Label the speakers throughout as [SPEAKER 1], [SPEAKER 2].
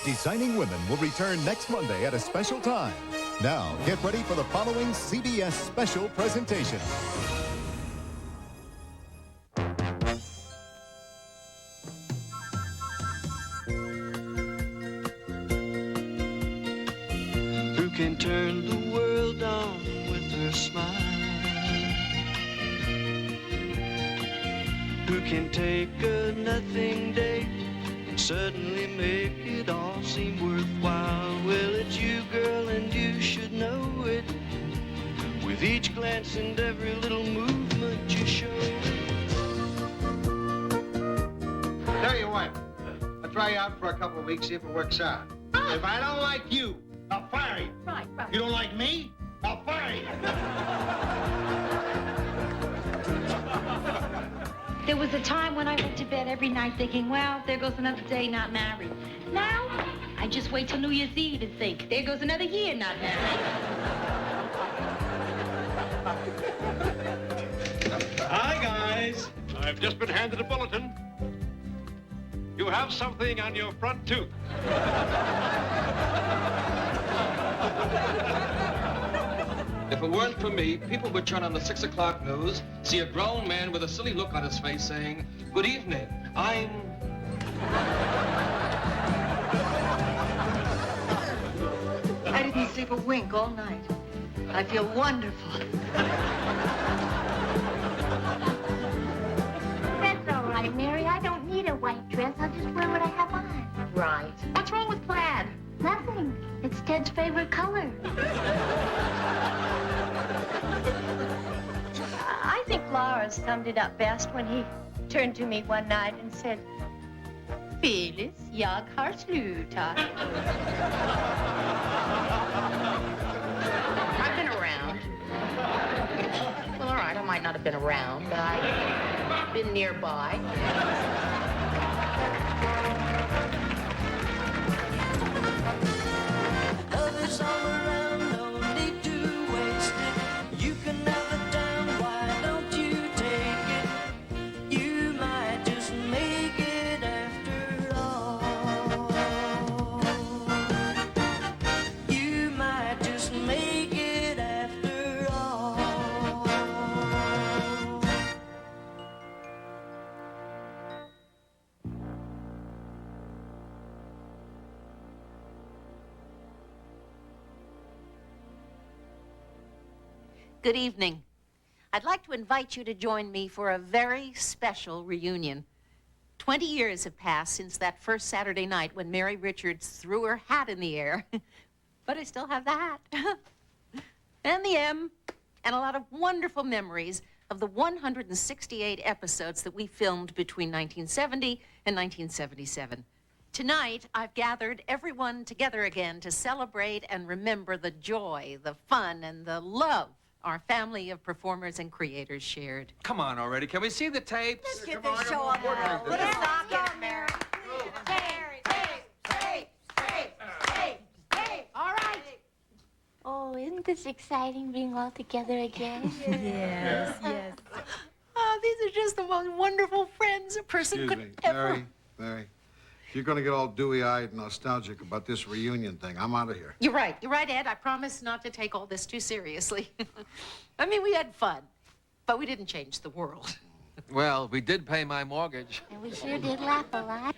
[SPEAKER 1] Designing Women will return next Monday at a special time. Now, get ready for the following CBS special presentation.
[SPEAKER 2] Who can turn the world on with her smile? Who can take a nothing day and suddenly make it all seem worthwhile? Well, it's you, girl, and you should know it. With each glance and every little movement you show.
[SPEAKER 3] Tell you what, I'll try you out for a couple of weeks, see if it works out. If I don't like you, I'll fire you.
[SPEAKER 4] Right.
[SPEAKER 3] You don't like me? I'll fire you.
[SPEAKER 4] There was a time when I went to bed every night thinking, well, there goes another day not married. Now, I just wait till New Year's Eve and think, there goes another year not married.
[SPEAKER 5] Hi, guys. I've just been handed a bulletin. You have something on your front tooth.
[SPEAKER 6] If it weren't for me, people would turn on the 6 o'clock news, see a grown man with a silly look on his face saying, "Good evening, I'm..."
[SPEAKER 7] I didn't sleep a wink all night. I feel wonderful.
[SPEAKER 8] That's all right, Mary. I don't need a white dress. I'll just wear what I have on.
[SPEAKER 7] Right. What's wrong with plaid?
[SPEAKER 8] Nothing. It's Ted's favorite color.
[SPEAKER 4] I think Flowers summed it up best when he turned to me one night and said, Phyllis, jag har slutat.
[SPEAKER 7] I've been around. Well, all right, I might not have been around, but I've been nearby.
[SPEAKER 2] Others all around, no need to waste it. You can have it down, why don't you take it? You might just make it after all. You might just make it after all.
[SPEAKER 9] Good evening. I'd like to invite you to join me for a very special reunion. 20 years have passed since that first Saturday night when Mary Richards threw her hat in the air. But I still have the hat. And the M. And a lot of wonderful memories of the 168 episodes that we filmed between 1970 and 1977. Tonight, I've gathered everyone together again to celebrate and remember the joy, the fun, and the love our family of performers and creators shared.
[SPEAKER 6] Come on already, can we see the tapes?
[SPEAKER 7] Let's get this show on the road. Put a sock in it, Mary.
[SPEAKER 4] All right.
[SPEAKER 8] Oh, isn't this exciting being all together again?
[SPEAKER 4] Yes.
[SPEAKER 9] Oh, these are just the most wonderful friends a person
[SPEAKER 3] Excuse
[SPEAKER 9] could
[SPEAKER 3] me,
[SPEAKER 9] ever...
[SPEAKER 3] Mary. If you're going to get all dewy-eyed and nostalgic about this reunion thing, I'm out of here.
[SPEAKER 9] You're right, Ed. I promise not to take all this too seriously. I mean, we had fun, but we didn't change the world.
[SPEAKER 6] Well, we did pay my mortgage.
[SPEAKER 8] And we sure did laugh a lot.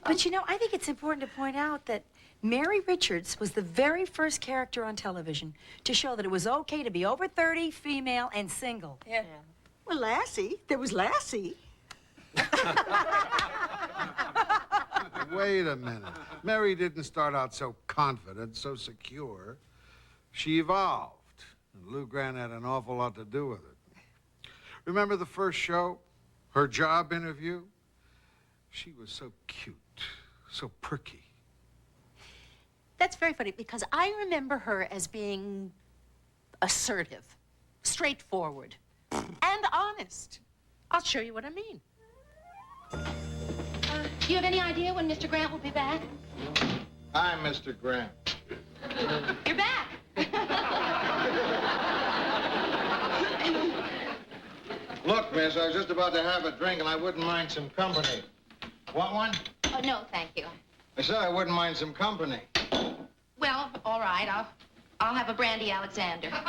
[SPEAKER 10] But you know, I think it's important to point out that Mary Richards was the very first character on television to show that it was okay to be over 30, female, and single.
[SPEAKER 7] Yeah.
[SPEAKER 10] Well, Lassie. There was Lassie.
[SPEAKER 3] Wait a minute. Mary didn't start out so confident, so secure. She evolved. And Lou Grant had an awful lot to do with it. Remember the first show? Her job interview? She was so cute, so perky.
[SPEAKER 9] That's very funny because I remember her as being assertive, straightforward, and honest. I'll show you what I mean.
[SPEAKER 4] Do you have any idea when Mr. Grant will be back?
[SPEAKER 3] Hi, Mr. Grant.
[SPEAKER 4] You're back.
[SPEAKER 3] Look, miss, I was just about to have a drink, and I wouldn't mind some company. Want one?
[SPEAKER 4] Oh, no, thank you.
[SPEAKER 3] I said I wouldn't mind some company.
[SPEAKER 7] Well, all right. I'll have a brandy Alexander.
[SPEAKER 3] How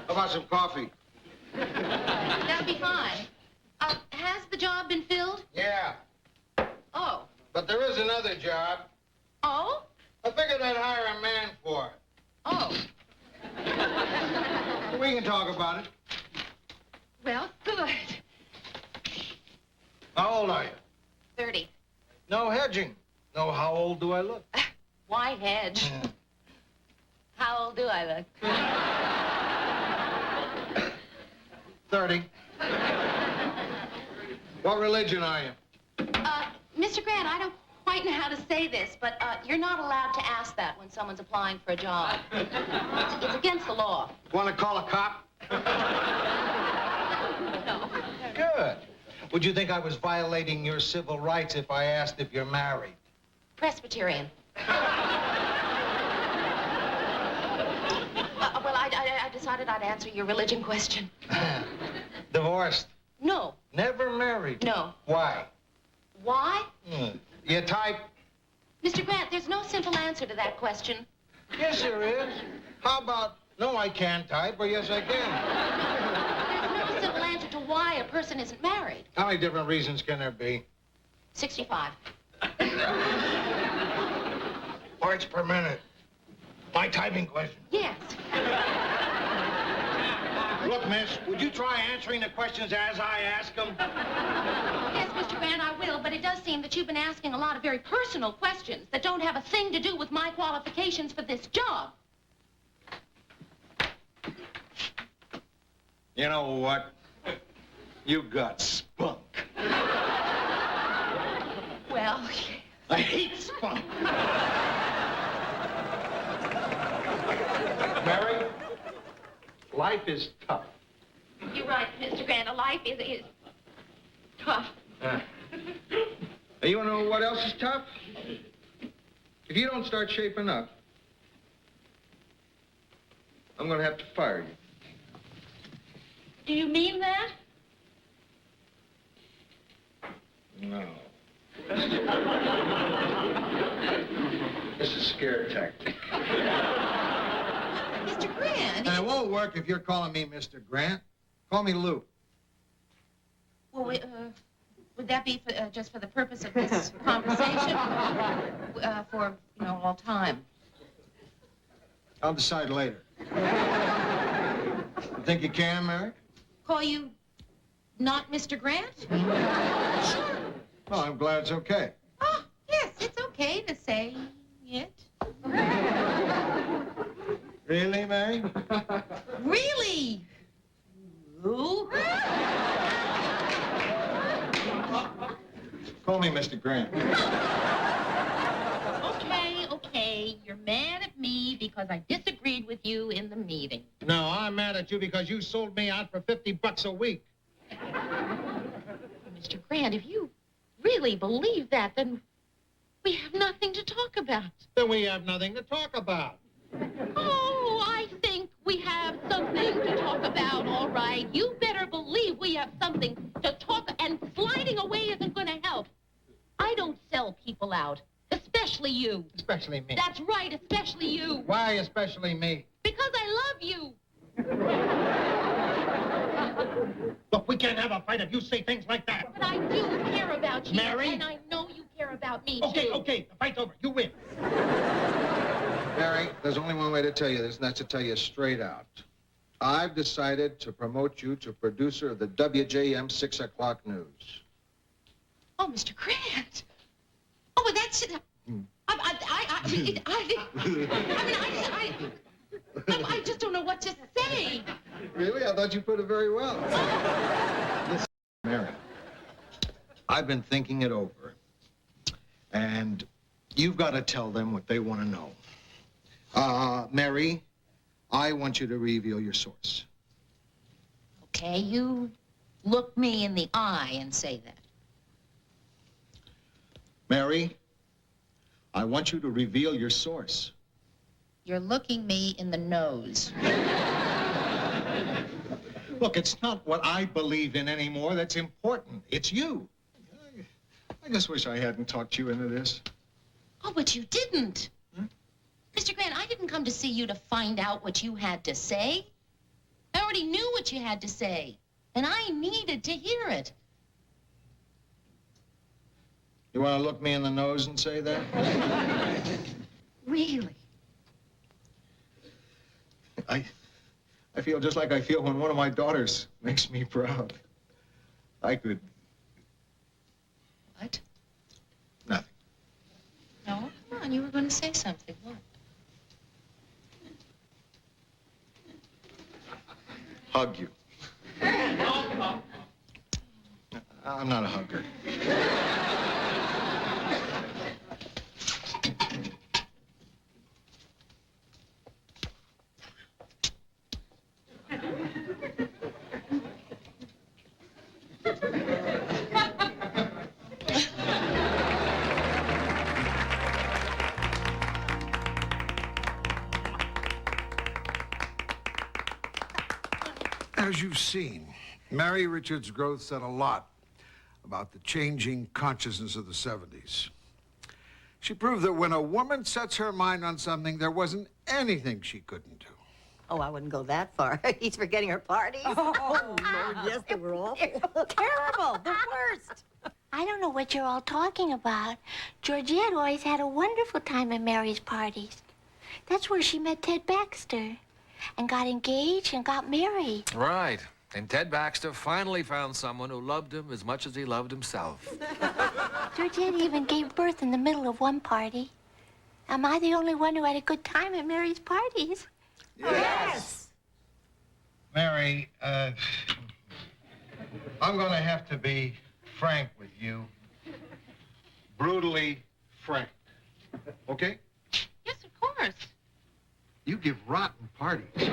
[SPEAKER 3] about some coffee?
[SPEAKER 7] That'll be fine. Has the job been filled?
[SPEAKER 3] Yeah.
[SPEAKER 7] Oh.
[SPEAKER 3] But there is another job.
[SPEAKER 7] Oh?
[SPEAKER 3] I figured I'd hire a man for it.
[SPEAKER 7] Oh.
[SPEAKER 3] We can talk about it.
[SPEAKER 7] Well, good.
[SPEAKER 3] How old are you?
[SPEAKER 7] 30.
[SPEAKER 3] No hedging. No, how old do I look?
[SPEAKER 7] Why hedge? How old do I look?
[SPEAKER 3] 30. What religion are you?
[SPEAKER 7] Mr. Grant, I don't quite know how to say this, but you're not allowed to ask that when someone's applying for a job. It's against the law.
[SPEAKER 3] Want to call a cop?
[SPEAKER 7] No.
[SPEAKER 3] Good. Would you think I was violating your civil rights if I asked if you're married?
[SPEAKER 7] Presbyterian. Well, I decided I'd answer your religion question.
[SPEAKER 3] Divorced?
[SPEAKER 7] No.
[SPEAKER 3] Never married?
[SPEAKER 7] No.
[SPEAKER 3] Why?
[SPEAKER 7] Why?
[SPEAKER 3] You type?
[SPEAKER 7] Mr. Grant, there's no simple answer to that question.
[SPEAKER 3] Yes, there is. How about, no, I can't type, or yes, I can?
[SPEAKER 7] There's no simple answer to why a person isn't married.
[SPEAKER 3] How many different reasons can there be?
[SPEAKER 7] 65.
[SPEAKER 3] Words per minute. My typing question.
[SPEAKER 7] Yes.
[SPEAKER 3] Look, miss, would you try answering the questions as I ask them?
[SPEAKER 7] Yes, Mr. Grant, I will, but it does seem that you've been asking a lot of very personal questions that don't have a thing to do with my qualifications for this job.
[SPEAKER 3] You know what? You got spunk.
[SPEAKER 7] Well,
[SPEAKER 3] I hate spunk. Mary, life is tough.
[SPEAKER 7] You're right, Mr. Grant. A life is tough.
[SPEAKER 3] Hey, you want to know what else is tough? If you don't start shaping up, I'm going to have to fire you.
[SPEAKER 7] Do you mean that?
[SPEAKER 3] No. This is scare tactic.
[SPEAKER 7] Mr. Grant.
[SPEAKER 3] And it won't work if you're calling me Mr. Grant. Call me Lou.
[SPEAKER 7] Well, would that be for, just for the purpose of this conversation? For, all time?
[SPEAKER 3] I'll decide later. You think you can, Mary?
[SPEAKER 7] Call you not Mr. Grant? Sure.
[SPEAKER 3] Well, I'm glad it's okay.
[SPEAKER 7] Oh, yes, it's okay to say it.
[SPEAKER 3] Really, Mary?
[SPEAKER 7] Really? Lou?
[SPEAKER 3] Call me Mr. Grant.
[SPEAKER 7] Okay. You're mad at me because I disagreed with you in the meeting.
[SPEAKER 3] No, I'm mad at you because you sold me out for $50 a week.
[SPEAKER 7] Mr. Grant, if you really believe that, then we have nothing to talk about.
[SPEAKER 3] Then we have nothing to talk about.
[SPEAKER 7] Oh, I think we have something to talk about, all right. You better believe we have something to talk, and sliding away isn't going to help. I don't sell people out, especially you.
[SPEAKER 3] Especially me.
[SPEAKER 7] That's right, especially you.
[SPEAKER 3] Why especially me?
[SPEAKER 7] Because I love you.
[SPEAKER 3] Look, we can't have a fight if you say things like that.
[SPEAKER 7] But I do care about you.
[SPEAKER 3] Mary?
[SPEAKER 7] And I know you care about me,
[SPEAKER 3] Okay,
[SPEAKER 7] too.
[SPEAKER 3] okay, the fight's over. You win. Mary, there's only one way to tell you this, and that's to tell you straight out. I've decided to promote you to producer of the WJM 6 o'clock news.
[SPEAKER 7] Oh, Mr. Grant. Oh, well, that's... I just don't know what to say.
[SPEAKER 3] Really? I thought you put it very well. Listen, Mary, I've been thinking it over, and you've got to tell them what they want to know. Mary, I want you to reveal your source.
[SPEAKER 7] Okay, you look me in the eye and say that.
[SPEAKER 3] Mary, I want you to reveal your source.
[SPEAKER 7] You're looking me in the nose.
[SPEAKER 11] Look, it's not what I believe in anymore that's important. It's you. I just wish I hadn't talked you into this.
[SPEAKER 7] Oh, but you didn't. Mr. Grant, I didn't come to see you to find out what you had to say. I already knew what you had to say, and I needed to hear it.
[SPEAKER 11] You want to look me in the nose and say that?
[SPEAKER 7] Really?
[SPEAKER 11] I feel just like I feel when one of my daughters makes me proud. I could...
[SPEAKER 7] What?
[SPEAKER 11] Nothing.
[SPEAKER 7] No, come on, you were going to say something. What?
[SPEAKER 11] Hug you. I'm not a hugger.
[SPEAKER 3] As you've seen, Mary Richards' growth said a lot about the changing consciousness of the 70s. She proved that when a woman sets her mind on something, there wasn't anything she couldn't do.
[SPEAKER 12] Oh, I wouldn't go that far. He's forgetting her parties. Oh, Lord, yes, they were awful.
[SPEAKER 10] Terrible, the worst.
[SPEAKER 8] I don't know what you're all talking about. Georgette always had a wonderful time at Mary's parties. That's where she met Ted Baxter and got engaged and got married.
[SPEAKER 13] Right. And Ted Baxter finally found someone who loved him as much as he loved himself.
[SPEAKER 8] Georgette even gave birth in the middle of one party. Am I the only one who had a good time at Mary's parties?
[SPEAKER 3] Yes. Mary, I'm going to have to be frank with you. Brutally frank. Okay?
[SPEAKER 7] Yes, of course.
[SPEAKER 3] You give rotten parties.
[SPEAKER 7] Well,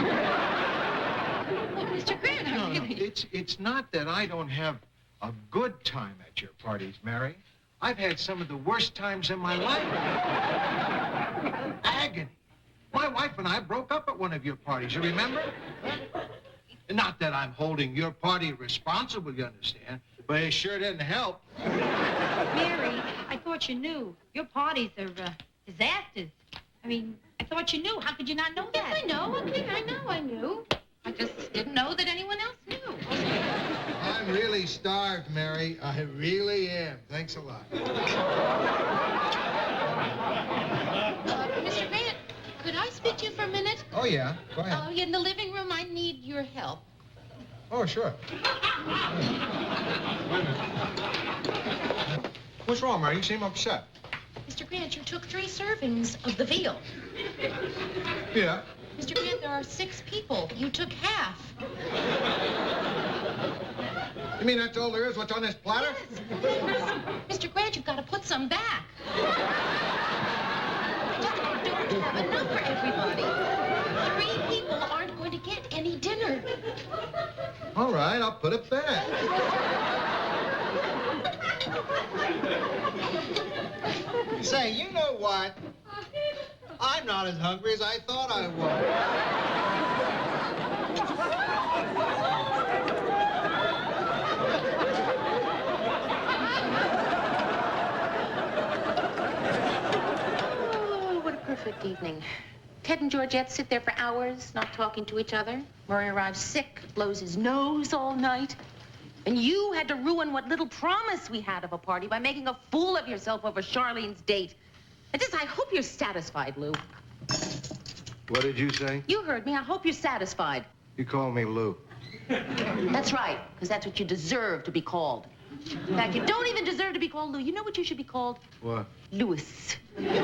[SPEAKER 7] Mr. Grant, I really...
[SPEAKER 3] It's not that I don't have a good time at your parties, Mary. I've had some of the worst times in my life. Agony. My wife and I broke up at one of your parties, you remember? Not that I'm holding your party responsible, you understand, but it sure didn't help.
[SPEAKER 4] Mary, I thought you knew. Your parties are disasters. I mean, I thought you knew. How could you not know that?
[SPEAKER 7] Yes, I know. Okay, I knew. I just didn't know that anyone else knew.
[SPEAKER 3] I'm really starved, Mary. I really am. Thanks a lot.
[SPEAKER 7] Mr. Grant, could I speak to you for a minute?
[SPEAKER 3] Oh, yeah. Go ahead.
[SPEAKER 7] In the living room, I need your help.
[SPEAKER 3] Oh, sure. What's wrong, Mary? You seem upset.
[SPEAKER 7] Mr. Grant, you took 3 servings of the veal.
[SPEAKER 3] Yeah.
[SPEAKER 7] Mr. Grant, there are 6 people. You took half.
[SPEAKER 3] You mean that's all there is? What's on this platter?
[SPEAKER 7] Yes. Mr. Grant, you've got to put some back. Don't have enough for everybody. 3 people aren't going to get any dinner.
[SPEAKER 3] All right, I'll put it back. Say, you know what? I'm not as hungry as I thought I was.
[SPEAKER 7] Oh, what a perfect evening. Ted and Georgette sit there for hours, not talking to each other. Murray arrives sick, blows his nose all night. And you had to ruin what little promise we had of a party by making a fool of yourself over Charlene's date. I hope you're satisfied, Lou.
[SPEAKER 3] What did you say?
[SPEAKER 7] You heard me. I hope you're satisfied.
[SPEAKER 3] You call me Lou.
[SPEAKER 7] That's right, because that's what you deserve to be called. In fact, you don't even deserve to be called Lou. You know what you should be called?
[SPEAKER 3] What?
[SPEAKER 7] Louis. That's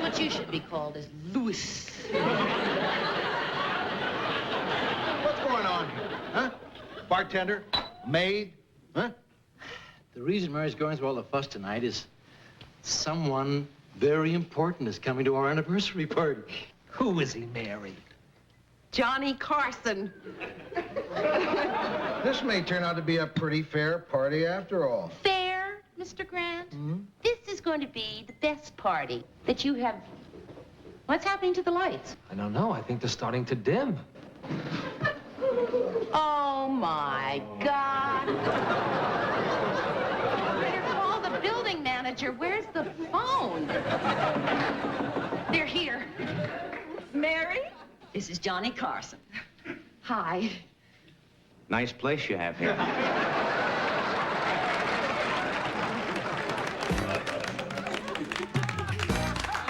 [SPEAKER 7] what you should be called, is Louis.
[SPEAKER 3] What's going on here? Huh? Bartender? Maid? Huh?
[SPEAKER 14] The reason Mary's going through all the fuss tonight is someone very important is coming to our anniversary party. Who is he, Mary?
[SPEAKER 7] Johnny Carson.
[SPEAKER 3] This may turn out to be a pretty fair party after all.
[SPEAKER 7] Fair, Mr. Grant? This is going to be the best party that you have
[SPEAKER 9] What's happening to the lights?
[SPEAKER 14] I don't know. I think they're starting to dim.
[SPEAKER 9] Oh, my God. Better call the building manager. Where's the phone? They're here.
[SPEAKER 15] Mary, this is Johnny Carson.
[SPEAKER 9] Hi.
[SPEAKER 16] Nice place you have here.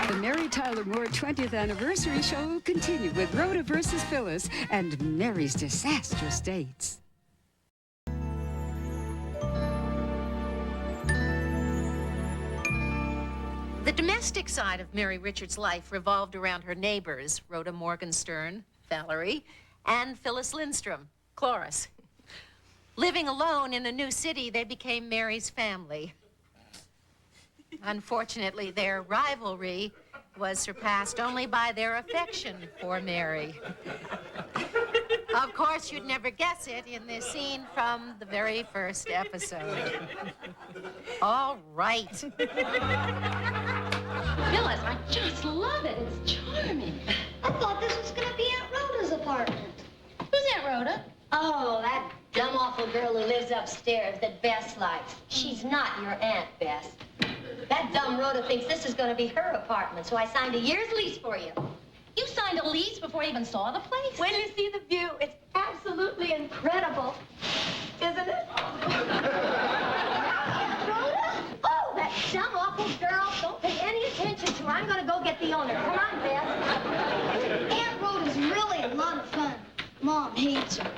[SPEAKER 17] The Mary Tyler Moore 20th anniversary show will continue with Rhoda versus Phyllis and Mary's disastrous dates.
[SPEAKER 9] The domestic side of Mary Richards' life revolved around her neighbors, Rhoda Morgenstern, Valerie, and Phyllis Lindstrom, Cloris. Living alone in a new city, they became Mary's family. Unfortunately, their rivalry was surpassed only by their affection for Mary. Of course, you'd never guess it in this scene from the very first episode. All right.
[SPEAKER 4] Phyllis, I just love it. It's charming.
[SPEAKER 8] I thought this was going to be Aunt Rhoda's apartment.
[SPEAKER 4] Who's Aunt Rhoda?
[SPEAKER 8] Oh, that dumb, awful girl who lives upstairs that Bess likes. She's not your Aunt Bess. That dumb Rhoda thinks this is going to be her apartment, so I signed a year's lease for you.
[SPEAKER 4] You signed a lease before you even saw the place?
[SPEAKER 8] When you see the view, it's absolutely incredible. Isn't it? Rhoda? Oh, that dumb, awful girl. Don't pay any attention to her. I'm going to go get the owner. Come on, Bess. Aunt Rhoda's really a lot of fun. Mom hates her.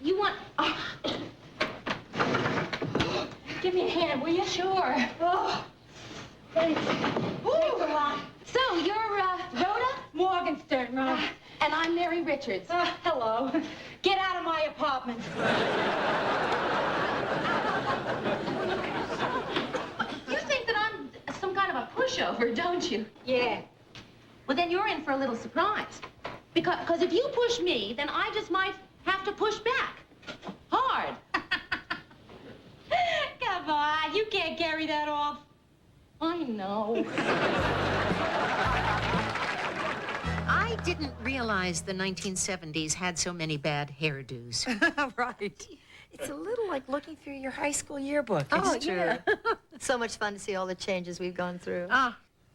[SPEAKER 4] You want... Give me a hand, will you?
[SPEAKER 8] Sure. Oh, thanks. Thanks a lot.
[SPEAKER 4] So, you're, Rhoda?
[SPEAKER 8] Morgenstern, right?
[SPEAKER 4] And I'm Mary Richards.
[SPEAKER 8] Hello. Get out of my apartment.
[SPEAKER 4] You think that I'm some kind of a pushover, don't you?
[SPEAKER 8] Yeah.
[SPEAKER 4] Well, then you're in for a little surprise. Because if you push me, then I just might have to push back. Hard.
[SPEAKER 8] Come on, you can't carry that off.
[SPEAKER 4] I know.
[SPEAKER 9] I didn't realize the 1970s had so many bad hairdos.
[SPEAKER 10] Right. It's a little like looking through your high school yearbook.
[SPEAKER 12] Oh,
[SPEAKER 10] It's true.
[SPEAKER 12] yeah. So much fun to see all the changes we've gone through.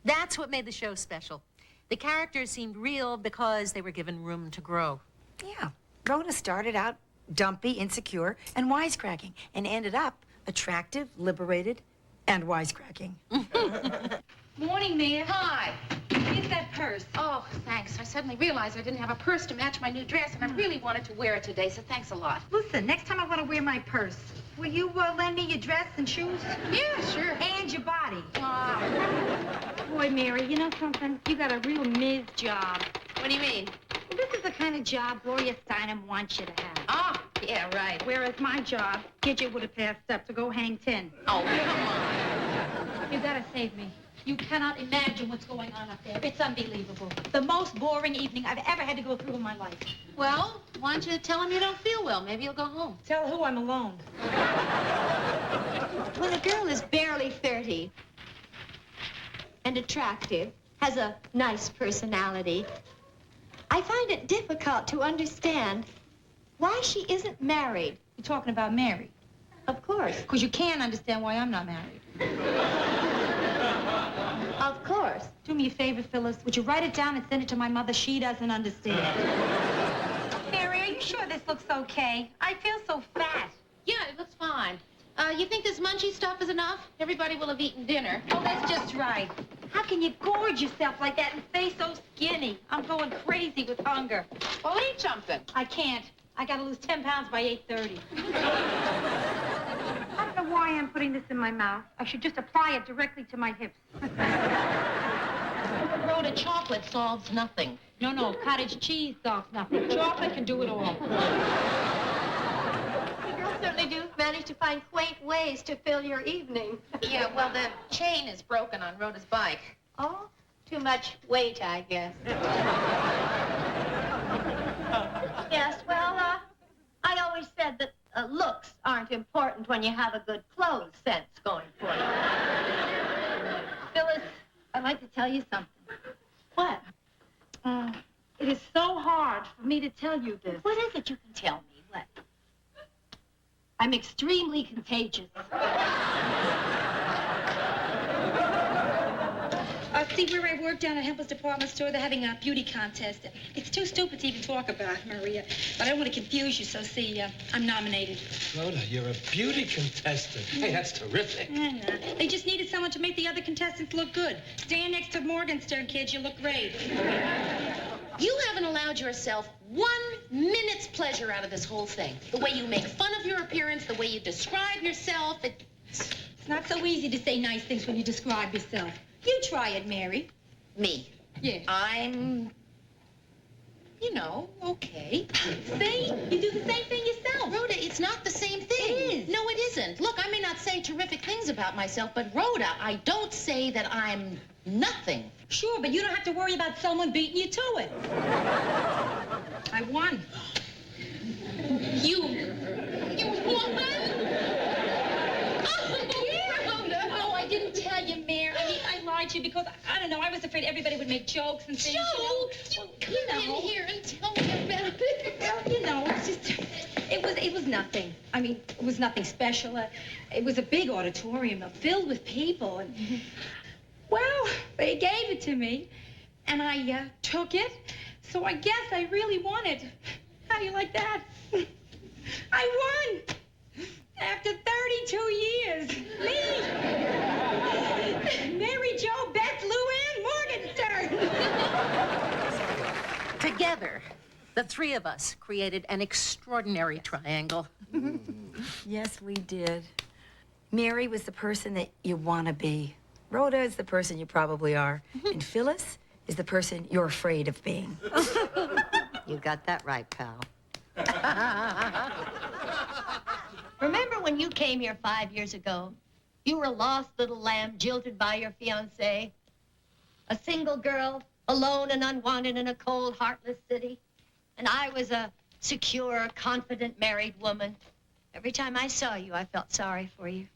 [SPEAKER 9] That's what made the show special. The characters seemed real because they were given room to grow.
[SPEAKER 10] Yeah. Rhoda started out dumpy, insecure, and wisecracking, and ended up attractive, liberated, and wisecracking.
[SPEAKER 4] Morning, Mia.
[SPEAKER 7] Hi.
[SPEAKER 4] Here's that purse.
[SPEAKER 7] Oh, thanks. I suddenly realized I didn't have a purse to match my new dress, and I really wanted to wear it today, so thanks a lot.
[SPEAKER 4] Listen, next time I want to wear my purse, will you lend me your dress and shoes?
[SPEAKER 7] Yeah, sure.
[SPEAKER 4] And your body. Boy, Mary, you know something? You got a real Ms. job.
[SPEAKER 7] What do you mean?
[SPEAKER 4] Well, this is the kind of job Gloria Steinem wants you to have.
[SPEAKER 7] Ah, yeah, right.
[SPEAKER 4] Whereas my job, Gidget would have passed up to go hang 10.
[SPEAKER 7] Oh, come on.
[SPEAKER 4] You gotta save me. You cannot imagine what's going on up there. It's unbelievable. The most boring evening I've ever had to go through in my life.
[SPEAKER 7] Well, why don't you tell him you don't feel well? Maybe you'll go home.
[SPEAKER 4] Tell who I'm alone.
[SPEAKER 8] When a girl is barely 30 and attractive, has a nice personality, I find it difficult to understand why she isn't married.
[SPEAKER 4] You're talking about Mary.
[SPEAKER 8] Of course.
[SPEAKER 4] Because you can't understand why I'm not married.
[SPEAKER 8] Of course.
[SPEAKER 4] Do me a favor, Phyllis. Would you write it down and send it to my mother? She doesn't understand. Mary, are you sure this looks okay? I feel so fat.
[SPEAKER 7] Yeah, it looks fine. You think this munchy stuff is enough? Everybody will have eaten dinner.
[SPEAKER 4] Oh, that's just right. How can you gorge yourself like that and stay so skinny? I'm going crazy with hunger.
[SPEAKER 7] Well, eat something.
[SPEAKER 4] I can't. I gotta lose 10 pounds by 8:30. I don't know why I'm putting this in my mouth. I should just apply it directly to my hips.
[SPEAKER 7] Rhoda, chocolate solves nothing.
[SPEAKER 4] No, cottage cheese solves nothing. Chocolate can do it all.
[SPEAKER 8] You girls certainly do manage to find quaint ways to fill your evening.
[SPEAKER 7] Yeah, well, the chain is broken on Rhoda's bike.
[SPEAKER 8] Oh, too much weight, I guess. Yes, well, I always said that looks aren't important when you have a good clothes sense going for you.
[SPEAKER 4] Phyllis, I'd like to tell you something.
[SPEAKER 8] What?
[SPEAKER 4] It is so hard for me to tell you this.
[SPEAKER 8] What is it you can tell me? What?
[SPEAKER 4] I'm extremely contagious. See, where I work down at Hempel's department store, they're having a beauty contest. It's too stupid to even talk about, Maria. But I don't want to confuse you, so see, I'm nominated.
[SPEAKER 6] Rhoda, you're a beauty contestant. Hey, that's terrific.
[SPEAKER 4] I know. They just needed someone to make the other contestants look good. Stand next to Morgenstern, kids. You look great.
[SPEAKER 9] You haven't allowed yourself 1 minute's pleasure out of this whole thing. The way you make fun of your appearance, the way you describe yourself,
[SPEAKER 4] It's not so easy to say nice things when you describe yourself. You try it, Mary.
[SPEAKER 9] Me.
[SPEAKER 4] Yeah.
[SPEAKER 9] I'm, okay.
[SPEAKER 4] See? You do the same thing yourself.
[SPEAKER 9] Rhoda, it's not the same thing.
[SPEAKER 4] It is.
[SPEAKER 9] No, it isn't. Look, I may not say terrific things about myself, but Rhoda, I don't say that I'm nothing.
[SPEAKER 4] Sure, but you don't have to worry about someone beating you to it. I won.
[SPEAKER 9] You won?
[SPEAKER 4] Oh, I didn't tell you, Mary. I lied to you because, I don't know, I was afraid everybody would make jokes and things.
[SPEAKER 9] Jokes? You come in here and tell me about it.
[SPEAKER 4] Well, it's just, it was nothing. I mean, it was nothing special. It was a big auditorium filled with people. And, well, they gave it to me, and I took it. So I guess I really won it. How do you like that? I won! After 32 years. Me! Mary Jo, Beth, Lou Ann Morgenstern!
[SPEAKER 9] Together, the three of us created an extraordinary triangle.
[SPEAKER 10] Yes, we did. Mary was the person that you want to be. Rhoda is the person you probably are. And Phyllis is the person you're afraid of being.
[SPEAKER 12] You got that right, pal.
[SPEAKER 8] Remember when you came here 5 years ago? You were a lost little lamb jilted by your fiancé. A single girl, alone and unwanted in a cold, heartless city. And I was a secure, confident married woman. Every time I saw you, I felt sorry for you.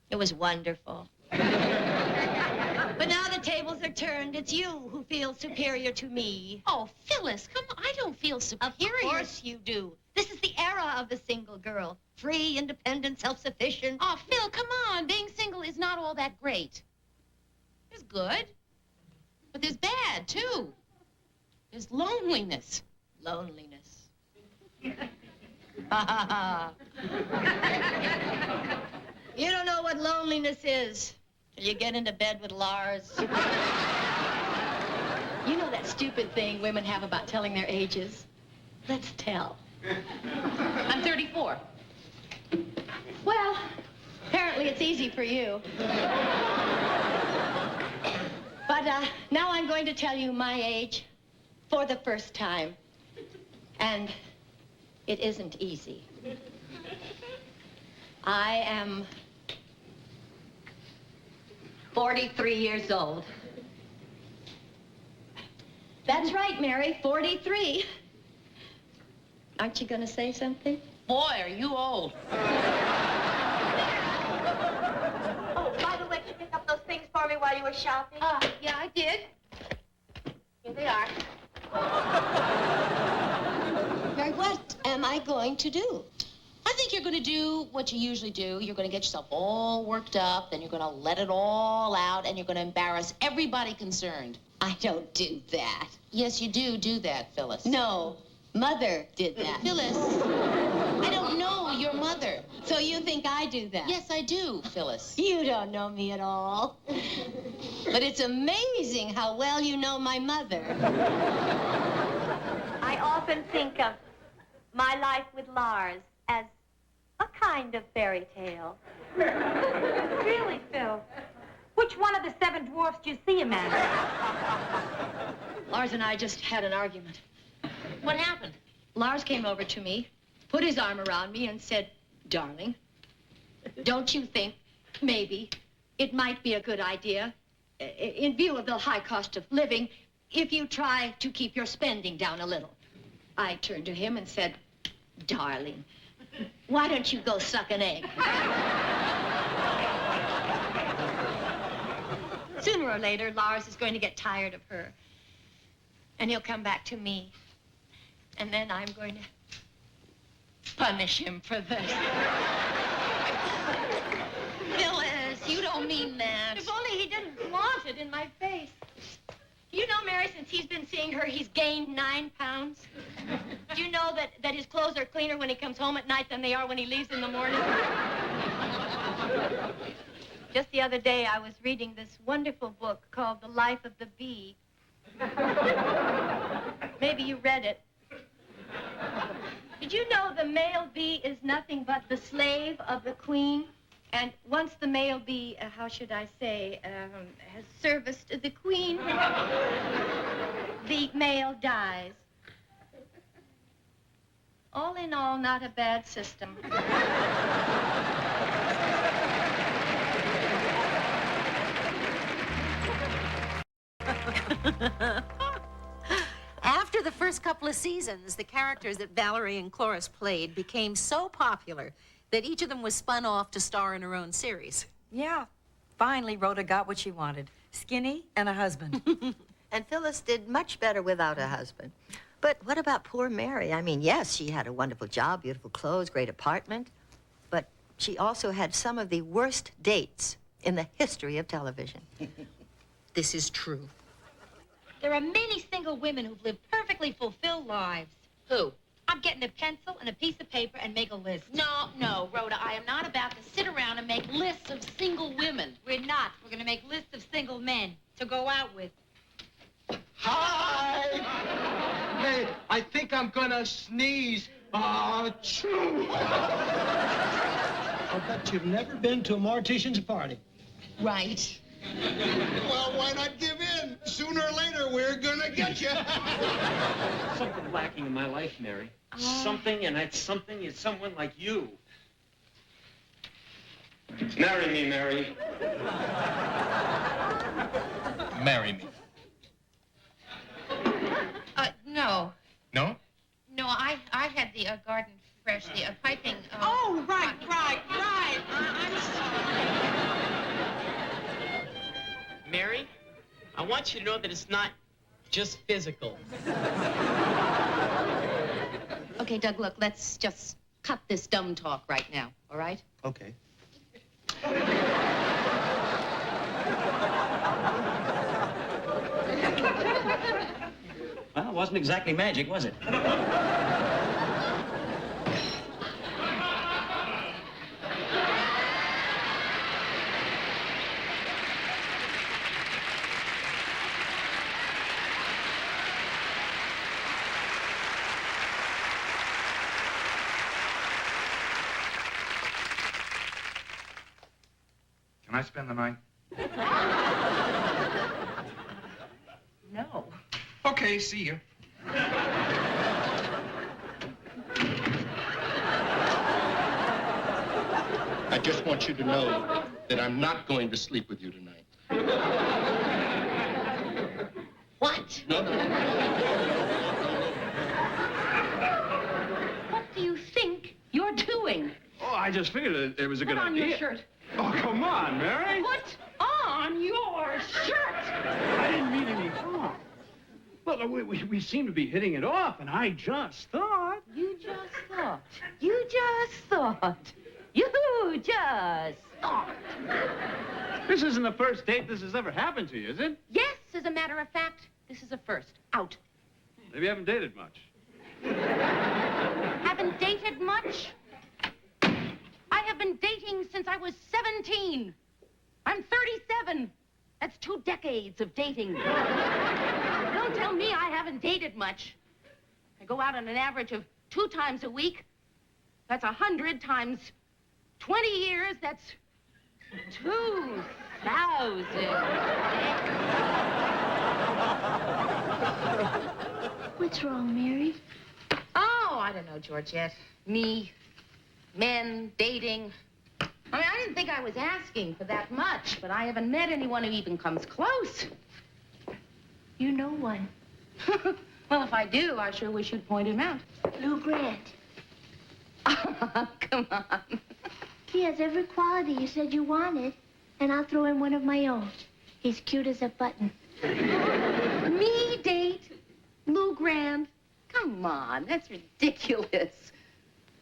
[SPEAKER 8] It was wonderful. But now the tables are turned. It's you who feel superior to me.
[SPEAKER 9] Oh, Phyllis, come on. I don't feel superior.
[SPEAKER 8] Of course you do. This is the era of the single girl. Free, independent, self-sufficient.
[SPEAKER 9] Oh, Phil, come on. Being single is not all that great. There's good, but there's bad, too. There's loneliness.
[SPEAKER 8] Loneliness. You don't know what loneliness is till you get into bed with Lars. You know that stupid thing women have about telling their ages? Let's tell.
[SPEAKER 9] I'm 34.
[SPEAKER 8] Well, apparently it's easy for you. But now I'm going to tell you my age for the first time. And it isn't easy. I am 43 years old. That's right, Mary, 43. Aren't you going to say something?
[SPEAKER 9] Boy, are you old.
[SPEAKER 8] Oh, by the way, did you pick up those things for me while you were shopping?
[SPEAKER 9] Yeah, I did.
[SPEAKER 8] Here they are. Mary, what am I going to do?
[SPEAKER 9] I think you're going to do what you usually do. You're going to get yourself all worked up, then you're going to let it all out, and you're going to embarrass everybody concerned.
[SPEAKER 8] I don't do that.
[SPEAKER 9] Yes, you do that, Phyllis.
[SPEAKER 8] No, Mother did that.
[SPEAKER 9] Phyllis, I don't know your mother.
[SPEAKER 8] So you think I do that?
[SPEAKER 9] Yes, I do, Phyllis.
[SPEAKER 8] You don't know me at all. But it's amazing how well you know my mother. I often think of my life with Lars as a kind of fairy tale.
[SPEAKER 4] Really, Phil? Which one of the 7 dwarfs do you see him as?
[SPEAKER 8] Lars and I just had an argument.
[SPEAKER 9] What happened?
[SPEAKER 8] Lars came over to me, put his arm around me and said, "Darling, don't you think maybe it might be a good idea, in view of the high cost of living, if you try to keep your spending down a little?" I turned to him and said, "Darling, Why don't you go suck an egg? Sooner or later, Lars is going to get tired of her. And he'll come back to me. And then I'm going to punish him for this.
[SPEAKER 9] Phyllis, you don't mean that.
[SPEAKER 8] If only he didn't flaunt it in my face. You know, Mary, since he's been seeing her, he's gained 9 pounds. Do you know that his clothes are cleaner when he comes home at night than they are when he leaves in the morning? Just the other day, I was reading this wonderful book called The Life of the Bee. Maybe you read it. Did you know the male bee is nothing but the slave of the queen? And once the male bee, how should I say, has serviced the queen, the male dies. All in all, not a bad system.
[SPEAKER 9] After the first couple of seasons, the characters that Valerie and Cloris played became so popular that each of them was spun off to star in her own series.
[SPEAKER 10] Yeah. Finally, Rhoda got what she wanted. Skinny and a husband.
[SPEAKER 12] And Phyllis did much better without a husband. But what about poor Mary? I mean, yes, she had a wonderful job, beautiful clothes, great apartment. But she also had some of the worst dates in the history of television.
[SPEAKER 9] This is true.
[SPEAKER 4] There are many single women who've lived perfectly fulfilled lives.
[SPEAKER 9] Who?
[SPEAKER 4] I'm getting a pencil and a piece of paper and make a list.
[SPEAKER 9] No, Rhoda, I am not about to sit around and make lists of single women.
[SPEAKER 4] We're not. We're going to make lists of single men to go out with.
[SPEAKER 6] Hi! Hey, I think I'm gonna sneeze. Achoo!
[SPEAKER 14] I'll bet you've never been to a mortician's party.
[SPEAKER 9] Right.
[SPEAKER 11] Well, why not give in? Sooner or later, we're gonna get you.
[SPEAKER 5] Something lacking in my life, Mary. Something, and that something is someone like you. Marry me, Mary.
[SPEAKER 11] Marry me.
[SPEAKER 8] No.
[SPEAKER 11] No?
[SPEAKER 8] No, I had the garden fresh, the piping.
[SPEAKER 9] Oh, right. I'm sorry.
[SPEAKER 18] Mary, I want you to know that it's not just physical.
[SPEAKER 9] Okay, Doug, look, let's just cut this dumb talk right now, all right?
[SPEAKER 11] Okay.
[SPEAKER 16] Well, it wasn't exactly magic, was it?
[SPEAKER 3] Can I spend the night?
[SPEAKER 9] No.
[SPEAKER 11] Okay, see you. I just want you to know that I'm not going to sleep with you tonight.
[SPEAKER 9] What?
[SPEAKER 11] No.
[SPEAKER 9] What do you think you're doing?
[SPEAKER 5] Oh, I just figured it was a good
[SPEAKER 9] Put on
[SPEAKER 5] idea.
[SPEAKER 9] your shirt.
[SPEAKER 5] Oh, come on, Mary.
[SPEAKER 9] Put on your shirt.
[SPEAKER 5] I didn't mean any harm. Well, we seem to be hitting it off, and I just thought.
[SPEAKER 9] You just thought. You just thought.
[SPEAKER 5] This isn't the first date this has ever happened to you, is it?
[SPEAKER 9] Yes, as a matter of fact, this is a first. Out.
[SPEAKER 5] Maybe you haven't dated much.
[SPEAKER 9] Haven't dated much? I have been dating since I was 17. I'm 37. That's 2 decades of dating. Don't tell me I haven't dated much. I go out on an average of 2 times a week. That's 100 times 20 years. That's 2,000.
[SPEAKER 8] What's wrong, Mary?
[SPEAKER 9] Oh, I don't know, Georgette. Me, men, dating. I mean, I didn't think I was asking for that much, but I haven't met anyone who even comes close.
[SPEAKER 8] You know one.
[SPEAKER 9] Well, if I do, I sure wish you'd point him out.
[SPEAKER 8] Lou Grant.
[SPEAKER 19] Come on.
[SPEAKER 20] He has every quality you said you wanted, and I'll throw in one of my own. He's cute as a button.
[SPEAKER 19] Me date Lou Grant? Come on, that's ridiculous.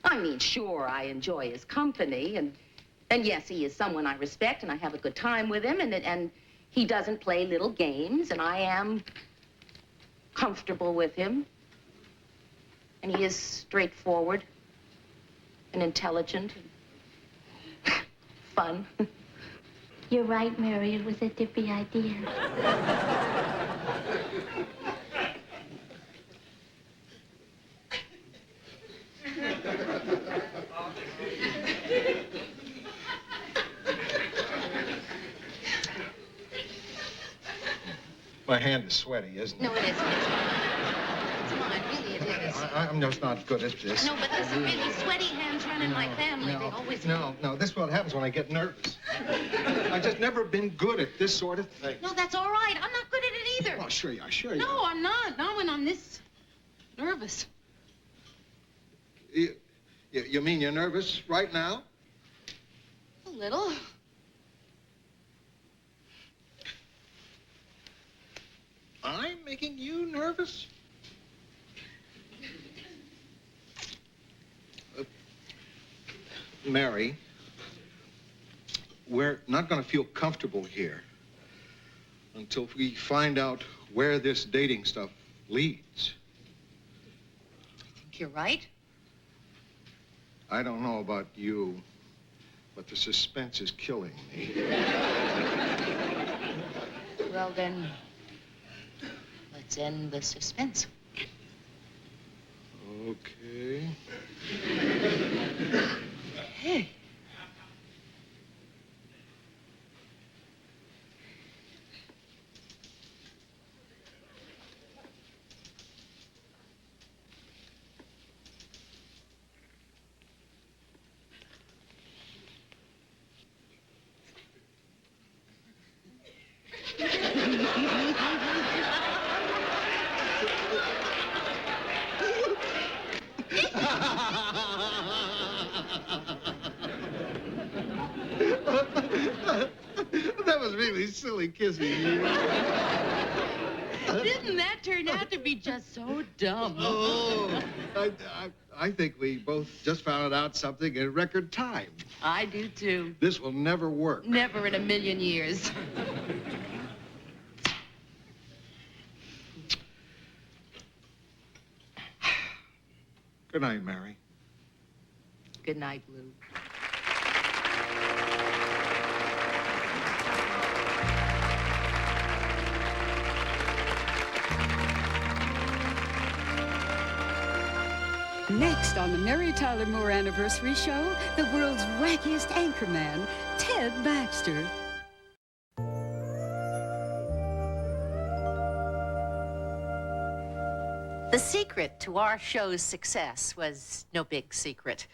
[SPEAKER 19] I mean, sure, I enjoy his company, and yes, he is someone I respect, and I have a good time with him, and he doesn't play little games, and I am comfortable with him. And he is straightforward and intelligent and fun.
[SPEAKER 20] You're right, Mary. It was a dippy idea.
[SPEAKER 11] My hand is sweaty, isn't it?
[SPEAKER 19] No, it isn't. It's mine. Really, it is.
[SPEAKER 11] I'm just not good at this.
[SPEAKER 19] No, but listen, really, sweaty hands run in my family. They always do.
[SPEAKER 11] No, this is what happens when I get nervous. I've just never been good at this sort of thing.
[SPEAKER 19] No, that's all right. I'm not good at it either.
[SPEAKER 11] Oh, sure you are, sure you
[SPEAKER 19] No,
[SPEAKER 11] are.
[SPEAKER 19] I'm not. Not when I'm this nervous.
[SPEAKER 3] You mean you're nervous right now?
[SPEAKER 19] A little.
[SPEAKER 3] I'm making you nervous? Mary, we're not going to feel comfortable here until we find out where this dating stuff leads.
[SPEAKER 19] I think you're right.
[SPEAKER 3] I don't know about you, but the suspense is killing me.
[SPEAKER 19] Well, then, let's end the suspense.
[SPEAKER 3] Okay.
[SPEAKER 19] Hey.
[SPEAKER 3] That was really silly kissing you.
[SPEAKER 19] Didn't that turn out to be just so dumb?
[SPEAKER 3] Oh, I think we both just found out something in record time.
[SPEAKER 19] I do, too.
[SPEAKER 3] This will never work.
[SPEAKER 19] Never in a million years.
[SPEAKER 3] Good night, Mary.
[SPEAKER 19] Good night, Lou.
[SPEAKER 17] Next on the Mary Tyler Moore Anniversary Show, the world's wackiest anchorman, Ted Baxter.
[SPEAKER 9] The secret to our show's success was no big secret.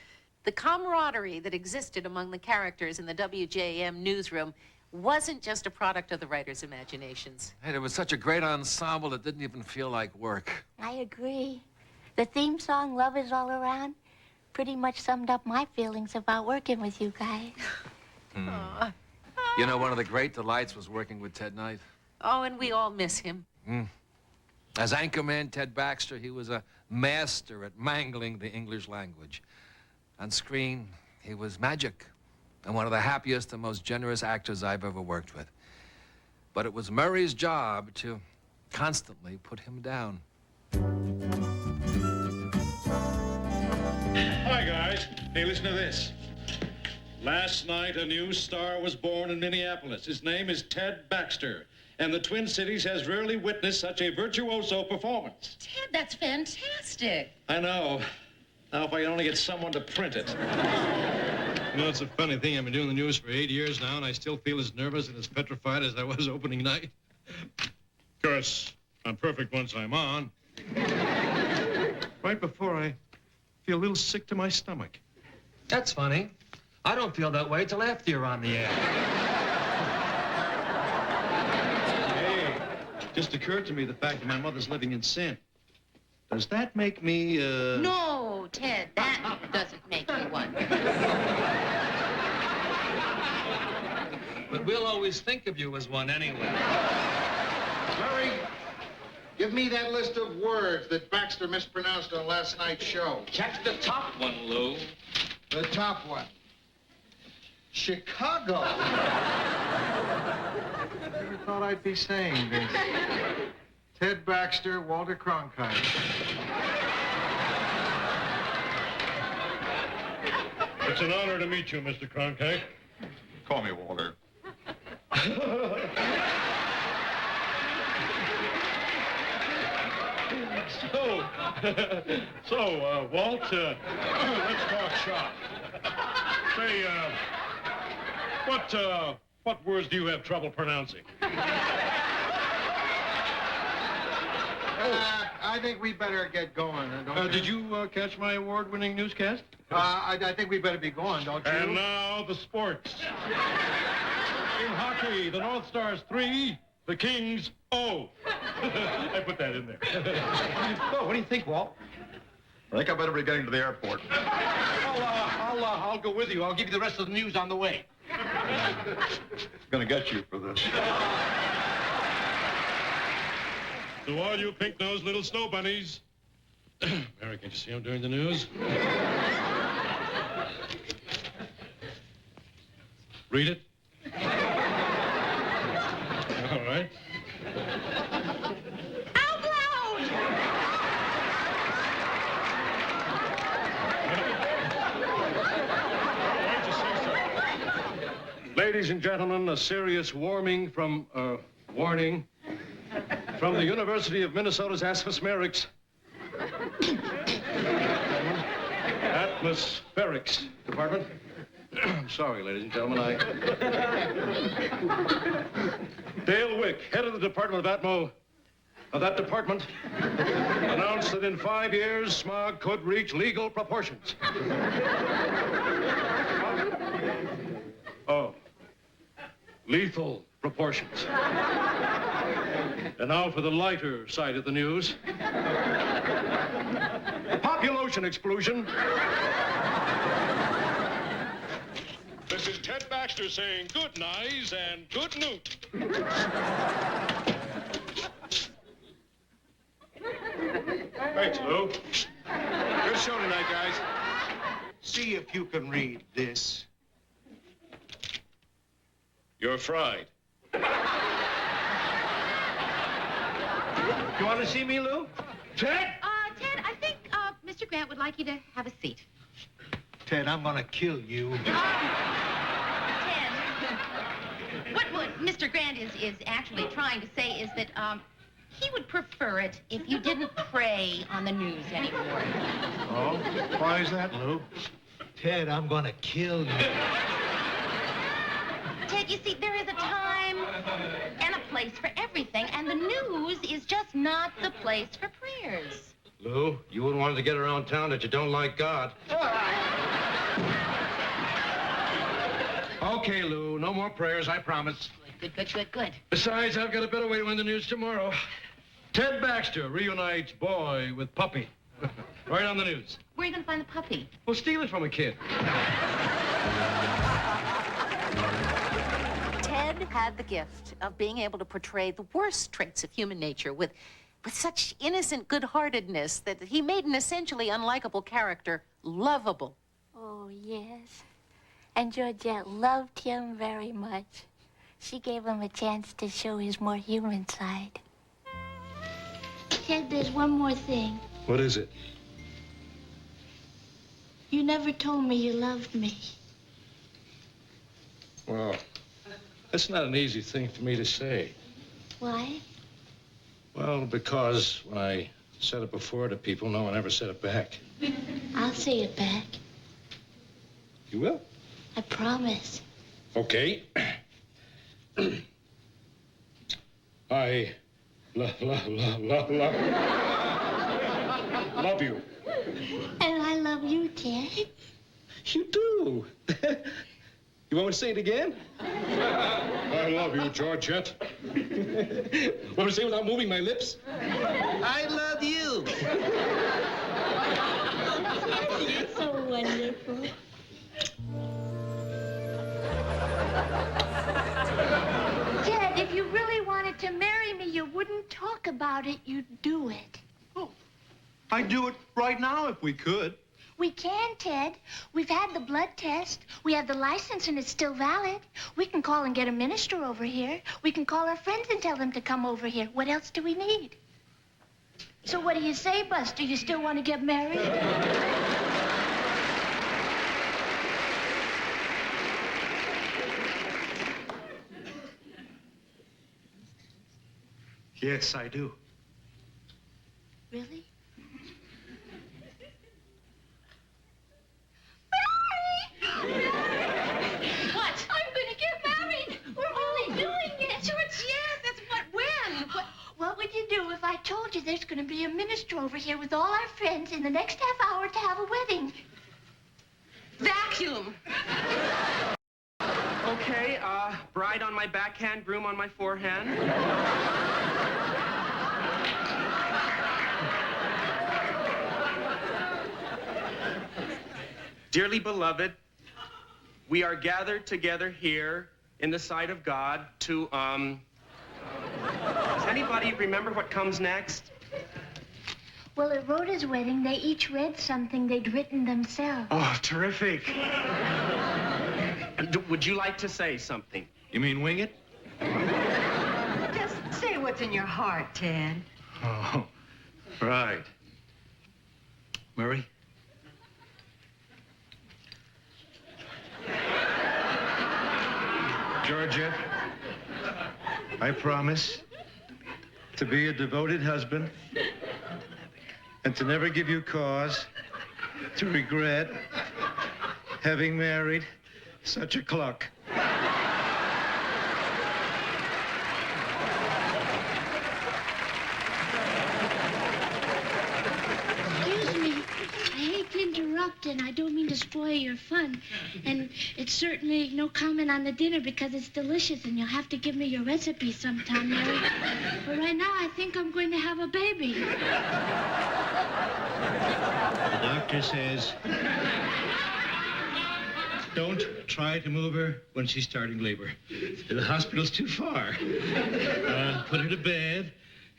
[SPEAKER 9] The camaraderie that existed among the characters in the WJM newsroom wasn't just a product of the writers' imaginations.
[SPEAKER 13] Hey, it was such a great ensemble, it didn't even feel like work.
[SPEAKER 20] I agree. The theme song, Love Is All Around, pretty much summed up my feelings about working with you guys.
[SPEAKER 13] You know, one of the great delights was working with Ted Knight.
[SPEAKER 9] Oh, and we all miss him.
[SPEAKER 13] As anchorman Ted Baxter, he was a master at mangling the English language. On screen, he was magic, and one of the happiest and most generous actors I've ever worked with. But it was Murray's job to constantly put him down.
[SPEAKER 5] Hi, guys. Hey, listen to this. Last night, a new star was born in Minneapolis. His name is Ted Baxter, and the Twin Cities has rarely witnessed such a virtuoso performance.
[SPEAKER 19] Ted, that's fantastic.
[SPEAKER 5] I know. Now, if I can only get someone to print it.
[SPEAKER 14] You know, it's a funny thing. I've been doing the news for 8 years now, and I still feel as nervous and as petrified as I was opening night. Of course, I'm perfect once I'm on. Right before I feel a little sick to my stomach.
[SPEAKER 6] That's funny. I don't feel that way till after you're on the air.
[SPEAKER 14] Hey, just occurred to me the fact that my mother's living in sin. Does that make me,
[SPEAKER 7] No, Ted, that doesn't make you one.
[SPEAKER 6] But we'll always think of you as one anyway.
[SPEAKER 3] Larry, give me that list of words that Baxter mispronounced on last night's show.
[SPEAKER 6] Check the top one, Lou.
[SPEAKER 3] The top one. Chicago. Never thought I'd be saying this. Ted Baxter, Walter Cronkite.
[SPEAKER 14] It's an honor to meet you, Mr. Cronkite.
[SPEAKER 11] Call me Walter.
[SPEAKER 14] Walt, let's talk shop. Say, what words do you have trouble pronouncing?
[SPEAKER 3] I think we better get going. Don't you?
[SPEAKER 14] Did you catch my award-winning newscast?
[SPEAKER 3] I think we better be going, don't you?
[SPEAKER 14] And now the sports. In hockey, the North Stars 3, the Kings 0. I put that in there.
[SPEAKER 11] Oh, what do you think, Walt? I think I better be getting to the airport.
[SPEAKER 14] I'll go with you. I'll give you the rest of the news on the way.
[SPEAKER 11] Gonna get you for this.
[SPEAKER 14] To all you pink-nosed little snow bunnies. Mary, can't you see I'm doing the news? Read it. All right.
[SPEAKER 7] Out loud!
[SPEAKER 14] Ladies and gentlemen, a serious warning from the University of Minnesota's Atmospherics Department. I'm sorry, ladies and gentlemen, Dale Wick, head of the Department of that department, announced that in 5 years, smog could reach legal proportions. Oh, lethal proportions. And now for the lighter side of the news. Population explosion. This is Ted Baxter saying good nights and good noot. Thanks, Lou. Good show tonight, guys.
[SPEAKER 3] See if you can read this.
[SPEAKER 14] You're fried. You want to see me, Lou? Ted?
[SPEAKER 7] Ted, I think Mr. Grant would like you to have a seat.
[SPEAKER 3] Ted, I'm gonna kill you.
[SPEAKER 7] Ted, what Mr. Grant is actually trying to say is that he would prefer it if you didn't prey on the news anymore.
[SPEAKER 3] Oh? Why is that, Lou? Ted, I'm gonna kill you.
[SPEAKER 7] Ted, you see, there is a time and a place for everything, and the news is just not the place for prayers.
[SPEAKER 14] Lou, you wouldn't want to get around town that you don't like God. Okay, Lou, no more prayers, I promise.
[SPEAKER 7] Good.
[SPEAKER 14] Besides, I've got a better way to win the news tomorrow. Ted Baxter reunites boy with puppy. Right on the news.
[SPEAKER 7] Where are you going to find the puppy?
[SPEAKER 14] We'll steal it from a kid.
[SPEAKER 9] Ted had the gift of being able to portray the worst traits of human nature with such innocent good-heartedness that he made an essentially unlikable character lovable.
[SPEAKER 20] Oh, yes. And Georgette loved him very much. She gave him a chance to show his more human side. Ted, there's one more thing.
[SPEAKER 14] What is it?
[SPEAKER 20] You never told me you loved me.
[SPEAKER 14] Well, that's not an easy thing for me to say.
[SPEAKER 20] Why?
[SPEAKER 14] Well, because when I said it before to people, no one ever said it back.
[SPEAKER 20] I'll say it back.
[SPEAKER 14] You will?
[SPEAKER 20] I promise.
[SPEAKER 14] Okay. I love you.
[SPEAKER 20] And I love you, Ted.
[SPEAKER 14] You do. You want me to say it again? I love you, Georgette. Want me to say it without moving my lips?
[SPEAKER 3] I love you.
[SPEAKER 20] about it, you'd do it.
[SPEAKER 21] I'd do it right now if we could.
[SPEAKER 20] We can, Ted. We've had the blood test. We have the license and it's still valid. We can call and get a minister over here. We can call our friends and tell them to come over here. What else do we need? So what do you say, Buster? You still want to get married?
[SPEAKER 21] Yes, I do.
[SPEAKER 20] Really?
[SPEAKER 7] What?
[SPEAKER 20] I'm gonna get married. We're really doing it.
[SPEAKER 7] Sure, it's yes. That's when?
[SPEAKER 20] What would you do if I told you there's gonna be a minister over here with all our friends in the next half hour to have a wedding?
[SPEAKER 18] Vacuum. Okay, bride on my backhand, groom on my forehand. Dearly beloved, we are gathered together here in the sight of God to, does anybody remember what comes next?
[SPEAKER 20] Well, at Rhoda's wedding, they each read something they'd written themselves.
[SPEAKER 18] Oh, terrific. Would you like to say something?
[SPEAKER 21] You mean wing it?
[SPEAKER 12] Just say what's in your heart, Ted.
[SPEAKER 21] Oh, right. Murray? Georgia, I promise to be a devoted husband and to never give you cause to regret having married such a cluck.
[SPEAKER 20] Excuse me. I hate to interrupt, and I don't mean to spoil your fun. And it's certainly no comment on the dinner because it's delicious, and you'll have to give me your recipe sometime, Mary. But right now, I think I'm going to have a baby.
[SPEAKER 21] The doctor says don't try to move her when she's starting labor. The hospital's too far. Put her to bed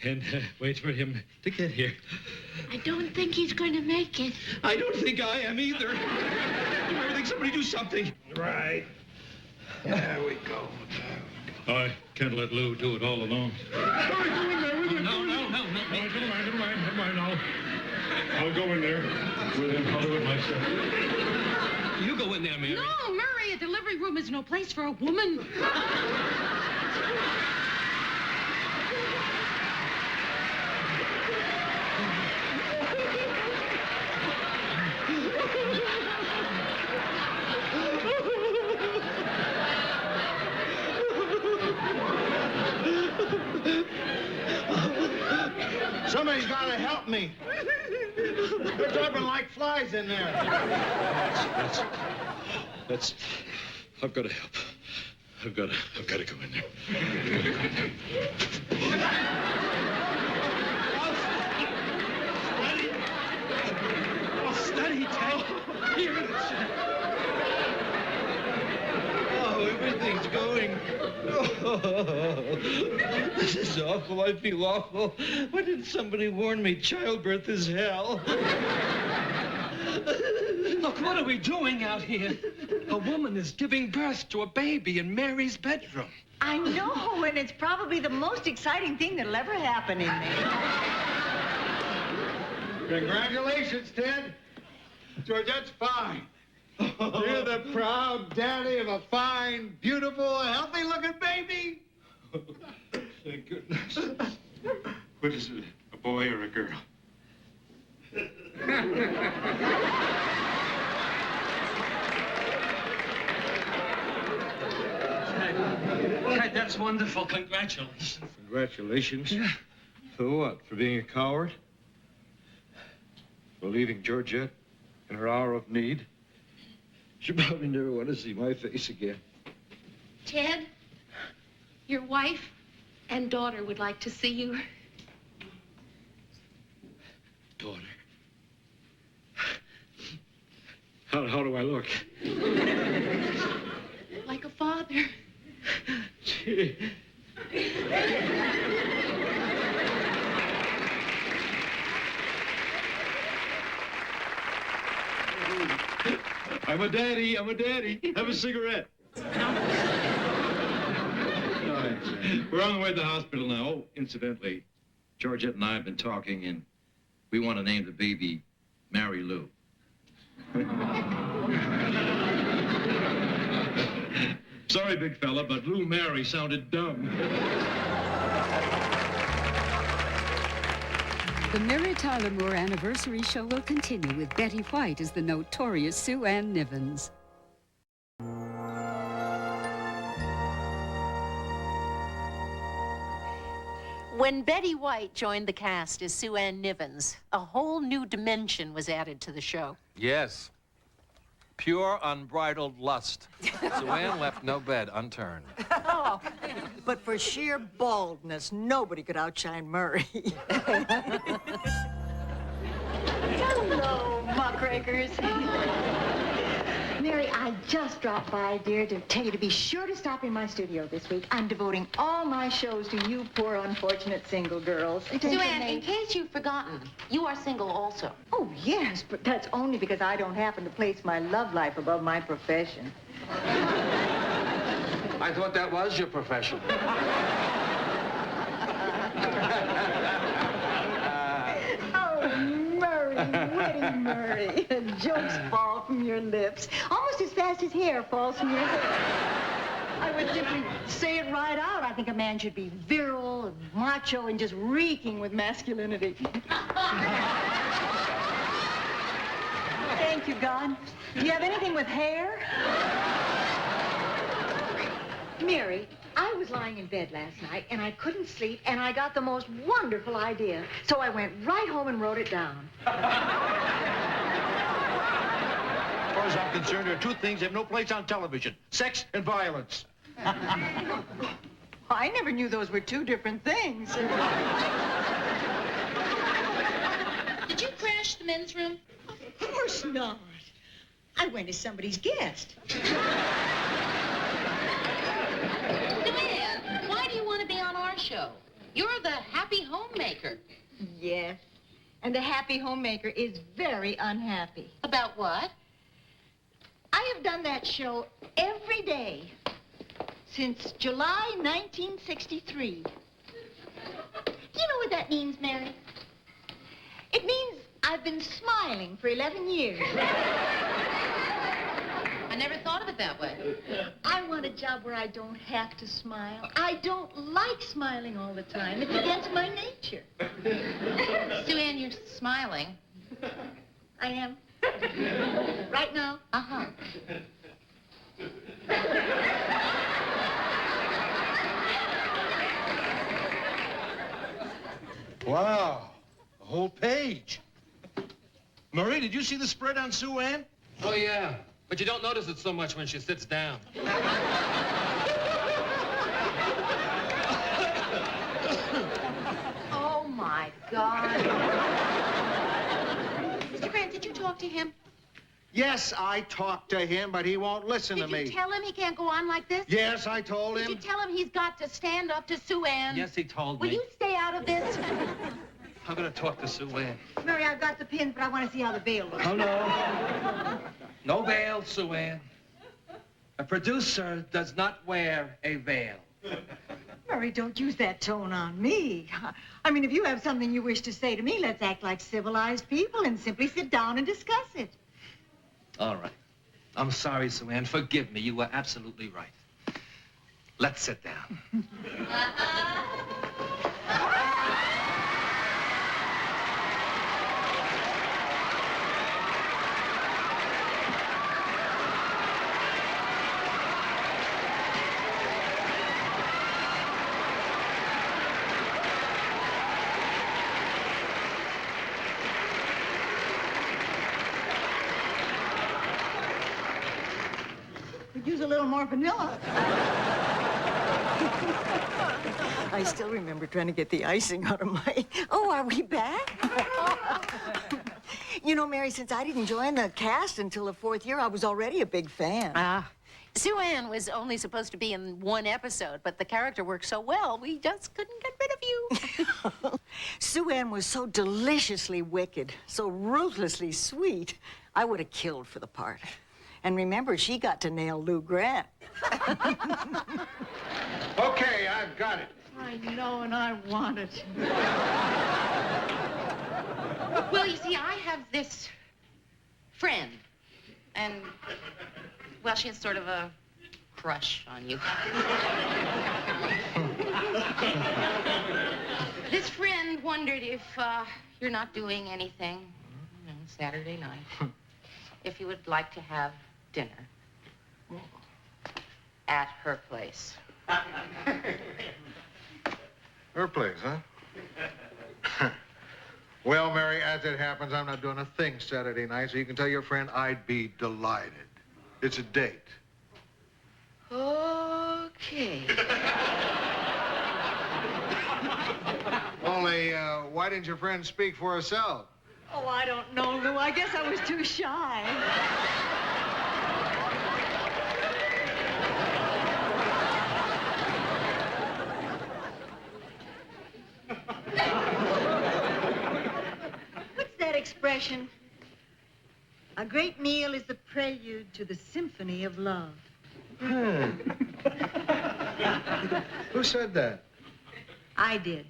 [SPEAKER 21] and wait for him to get here.
[SPEAKER 20] I don't think he's going to make it.
[SPEAKER 21] I don't think I am either. Do everything, somebody do something. Right. There we go. I can't let Lou do it all alone. No. Never mind now. I'll go in there with him. I'll do it myself.
[SPEAKER 18] You go in there, Mary.
[SPEAKER 7] No, Murray, a delivery room is no place for a woman.
[SPEAKER 3] Somebody's got to help me. They're dropping like flies in there.
[SPEAKER 21] That's. I've got to help. I've got to go in there. Steady, Ted. Here it is. Oh, everything's going. Oh, this is awful. I feel awful. Why didn't somebody warn me childbirth is hell?
[SPEAKER 6] Look, what are we doing out here? A woman is giving birth to a baby in Mary's bedroom.
[SPEAKER 12] I know, and it's probably the most exciting thing that'll ever happen in there.
[SPEAKER 3] Congratulations, Ted. Georgette's fine. You're the proud daddy of a fine, beautiful, healthy-looking baby.
[SPEAKER 21] Thank goodness. What is it, a boy or a girl?
[SPEAKER 6] Ted, that's wonderful. Congratulations.
[SPEAKER 21] Congratulations? Yeah. For what? For being a coward? For leaving Georgette in her hour of need? She'll probably never want to see my face again.
[SPEAKER 7] Ted, your wife and daughter would like to see you.
[SPEAKER 21] Daughter? How do I look?
[SPEAKER 7] Like a father.
[SPEAKER 21] Gee.
[SPEAKER 14] I'm a daddy. I'm a daddy. Have a cigarette. All right. We're on the way to the hospital now. Oh, incidentally, Georgette and I have been talking, and we want to name the baby Mary Lou. Sorry, big fella, but Lou Mary sounded dumb.
[SPEAKER 17] The Mary Tyler Moore anniversary show will continue with Betty White as the notorious Sue Ann Nivens.
[SPEAKER 9] When Betty White joined the cast as Sue Ann Nivens, a whole new dimension was added to the show.
[SPEAKER 13] Yes. Pure, unbridled lust. Sue Ann left no bed unturned.
[SPEAKER 12] Oh, but for sheer baldness, nobody could outshine Murray.
[SPEAKER 1] Hello, muckrakers. Mary, I just dropped by, dear, to tell you to be sure to stop in my studio this week. I'm devoting all my shows to you poor, unfortunate single girls.
[SPEAKER 7] Sue Ann, in case you've forgotten, you are single also.
[SPEAKER 1] Oh, yes, but that's only because I don't happen to place my love life above my profession.
[SPEAKER 6] I thought that was your profession.
[SPEAKER 1] Witty Murray. Jokes fall from your lips almost as fast as hair falls from your hair. I would simply say it right out. I think a man should be virile and macho and just reeking with masculinity. Thank you, God. Do you have anything with hair? Mary, I was lying in bed last night, and I couldn't sleep, and I got the most wonderful idea. So I went right home and wrote it down.
[SPEAKER 21] As far as I'm concerned, there are two things that have no place on television: sex and violence.
[SPEAKER 1] I never knew those were two different things.
[SPEAKER 7] Did you crash the men's room?
[SPEAKER 1] Of course not. I went as somebody's guest.
[SPEAKER 7] Why do you want to be on our show? You're the happy homemaker.
[SPEAKER 1] Yes. And the happy homemaker is very unhappy.
[SPEAKER 7] About what?
[SPEAKER 1] I have done that show every day since July 1963. Do you know what that means, Mary? It means I've been smiling for 11 years.
[SPEAKER 7] I never thought of it that way.
[SPEAKER 1] I want a job where I don't have to smile. I don't like smiling all the time. It's against my nature.
[SPEAKER 7] Sue Ann, you're smiling.
[SPEAKER 1] I am. Right now?
[SPEAKER 7] Uh-huh.
[SPEAKER 21] Wow, a whole page. Marie, did you see the spread on Sue Ann?
[SPEAKER 6] Oh, yeah. But you don't notice it so much when she sits down.
[SPEAKER 7] Oh, my God. Mr. Grant, did you talk to him?
[SPEAKER 11] Yes, I talked to him, but he won't listen to me.
[SPEAKER 7] Did you tell him he can't go on like this?
[SPEAKER 11] Yes, I told him.
[SPEAKER 7] Did you tell him he's got to stand up to Sue Ann?
[SPEAKER 6] Yes, he told
[SPEAKER 7] Will
[SPEAKER 6] me.
[SPEAKER 7] you stay out of this?
[SPEAKER 6] I'm going to talk to Sue Ann.
[SPEAKER 1] Mary, I've got the pins, but I want to see how the veil looks.
[SPEAKER 6] Oh, no. No veil, Sue Ann. A producer does not wear a veil.
[SPEAKER 1] Mary, don't use that tone on me. I mean, if you have something you wish to say to me, let's act like civilized people and simply sit down and discuss it.
[SPEAKER 6] All right. I'm sorry, Sue Ann. Forgive me. You were absolutely right. Let's sit down.
[SPEAKER 1] Could use a little more vanilla. I still remember trying to get the icing out of my... Oh, are we back? You know, Mary, since I didn't join the cast until the 4th year, I was already a big fan.
[SPEAKER 9] Sue Ann was only supposed to be in one episode, but the character worked so well, we just couldn't get rid of you.
[SPEAKER 1] Sue Ann was so deliciously wicked, so ruthlessly sweet. I would have killed for the part.
[SPEAKER 2] And remember, she got to nail Lou Grant.
[SPEAKER 3] Okay, I've got it.
[SPEAKER 1] I know, and I want it.
[SPEAKER 7] Well, you see, I have this friend, and, well, she has sort of a crush on you. This friend wondered if you're not doing anything, you know, Saturday night, if you would like to have dinner at her place.
[SPEAKER 3] Her place, huh? Well, Mary, as it happens, I'm not doing a thing Saturday night, so you can tell your friend I'd be delighted. It's a date.
[SPEAKER 7] Okay.
[SPEAKER 3] Only, why didn't your friend speak for herself?
[SPEAKER 2] Oh, I don't know, Lou. I guess I was too shy.
[SPEAKER 1] What's that expression? A great meal is the prelude to the symphony of love.
[SPEAKER 3] Who said that?
[SPEAKER 1] I did.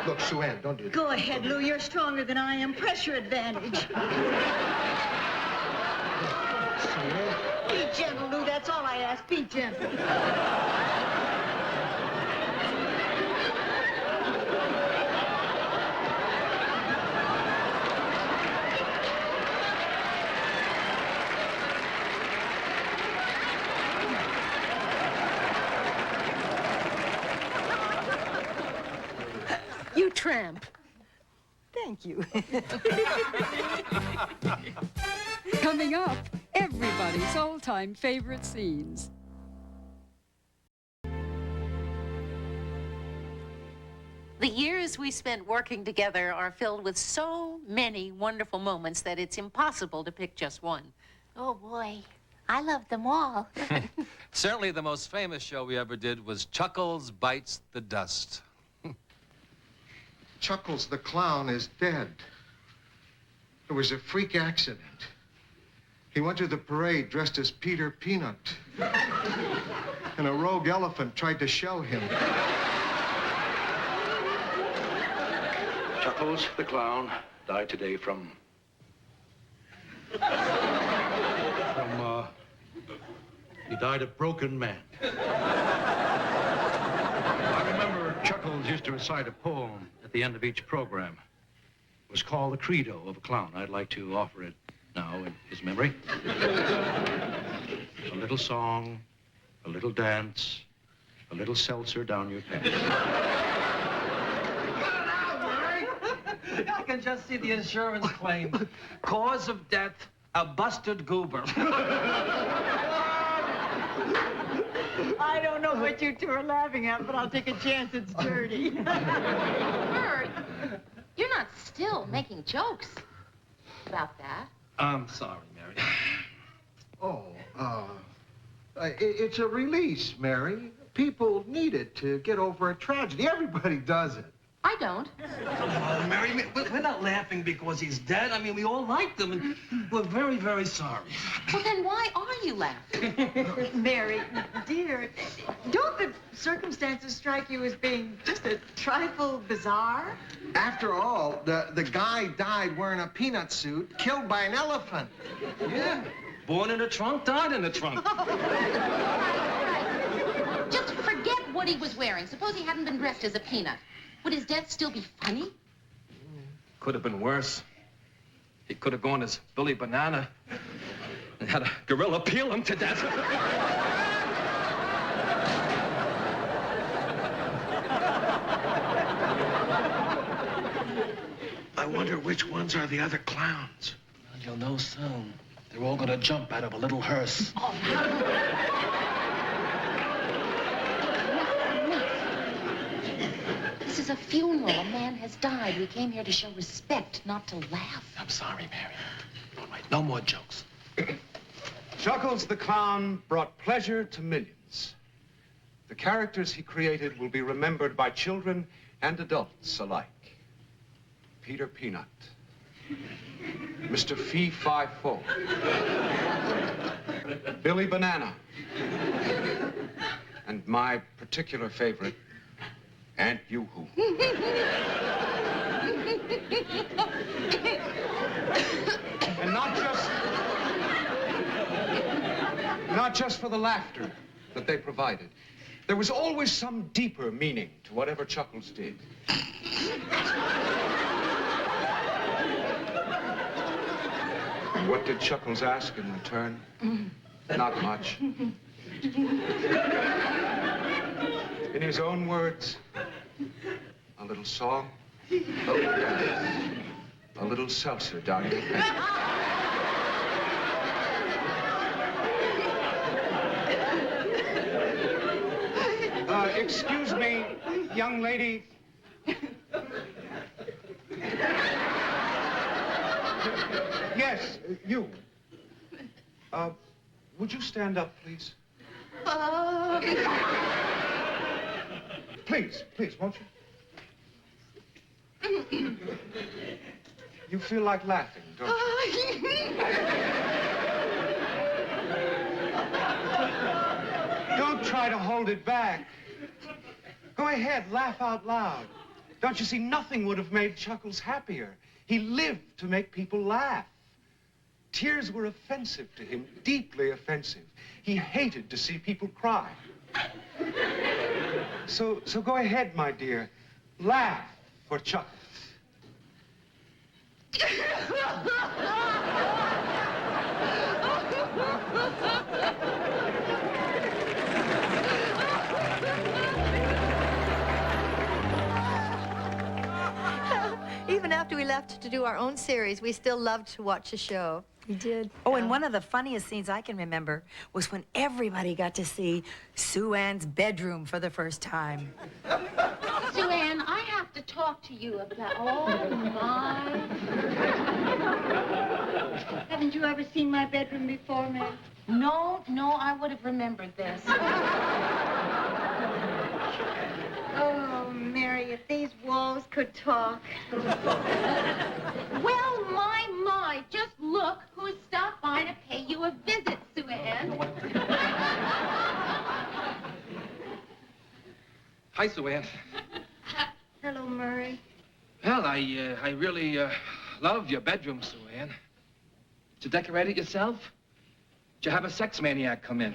[SPEAKER 3] Look, Sue Ann, don't do that.
[SPEAKER 1] Go ahead, Lou. You're stronger than I am. Press your advantage. Be gentle, Lou. That's all I ask. Be gentle.
[SPEAKER 9] You tramp.
[SPEAKER 2] Thank you.
[SPEAKER 17] Coming up, everybody's all-time favorite scenes.
[SPEAKER 9] The years we spent working together are filled with so many wonderful moments that it's impossible to pick just one.
[SPEAKER 20] Oh, boy. I love them all.
[SPEAKER 13] Certainly the most famous show we ever did was Chuckles Bites the Dust.
[SPEAKER 3] Chuckles the clown is dead. It was a freak accident. He went to the parade dressed as Peter Peanut. And a rogue elephant tried to show him.
[SPEAKER 16] Chuckles, the clown, died today from...
[SPEAKER 14] He died a broken man. I remember Chuckles used to recite a poem at the end of each program. It was called The Credo of a Clown. I'd like to offer it now in his memory. A little song, a little dance, a little seltzer down your pants.
[SPEAKER 6] I can just see the insurance claim. Cause of death, a busted goober.
[SPEAKER 2] I don't know what you two are laughing at, but I'll take a chance it's dirty.
[SPEAKER 7] Bert, you're not still making jokes about that.
[SPEAKER 6] I'm sorry, Mary.
[SPEAKER 3] Oh, it's a release, Mary. People need it to get over a tragedy. Everybody does it.
[SPEAKER 7] I don't.
[SPEAKER 6] Come on, Mary. We're not laughing because he's dead. I mean, we all liked him, and we're very, very sorry.
[SPEAKER 7] Well, then why are you laughing?
[SPEAKER 2] Mary, dear, don't the circumstances strike you as being just a trifle bizarre?
[SPEAKER 3] After all, the guy died wearing a peanut suit, killed by an elephant.
[SPEAKER 6] Yeah. Born in a trunk, died in a trunk.
[SPEAKER 7] Just forget what he was wearing. Suppose he hadn't been dressed as a peanut. Would his death still be funny?
[SPEAKER 6] Could have been worse. He could have gone as Billy Banana and had a gorilla peel him to death.
[SPEAKER 21] I wonder which ones are the other clowns.
[SPEAKER 6] Well, you'll know soon. They're all gonna jump out of a little hearse.
[SPEAKER 7] Oh, This is a funeral. A man has died. We came here to show respect, not to laugh.
[SPEAKER 6] I'm sorry, Mary. All right, no more jokes.
[SPEAKER 22] Chuckles the Clown brought pleasure to millions. The characters he created will be remembered by children and adults alike.
[SPEAKER 11] Peter Peanut, Mr. Fee-Fi-Fo, Billy Banana, and my particular favorite, Aunt Yoo-Hoo. And not just for the laughter that they provided. There was always some deeper meaning to whatever Chuckles did. And what did Chuckles ask in return? Not much. In his own words, a little song, a little seltzer down your throat. Excuse me, young lady. Yes, you. Would you stand up, please? Please, won't you? You feel like laughing, don't you? Don't try to hold it back. Go ahead, laugh out loud. Don't you see, nothing would have made Chuckles happier. He lived to make people laugh. Tears were offensive to him, deeply offensive. He hated to see people cry. So go ahead, my dear. Laugh for Chuckles.
[SPEAKER 12] Even after we left to do our own series, we still loved to watch the show.
[SPEAKER 10] We did. Oh, and one of the funniest scenes I can remember was when everybody got to see Sue Ann's bedroom for the first time.
[SPEAKER 7] Sue Ann, I have to talk to you about... Oh, my.
[SPEAKER 1] Haven't you ever seen my bedroom before, Mary?
[SPEAKER 7] No, I would have remembered this.
[SPEAKER 1] Oh, Mary, if these walls could talk.
[SPEAKER 7] Well, my, just look who stopped by to pay you a visit, Sue Ann.
[SPEAKER 6] Hi, Sue Ann.
[SPEAKER 1] Hello, Murray.
[SPEAKER 6] Well, I really love your bedroom, Sue Ann. Did you decorate it yourself? Did you have a sex maniac come in?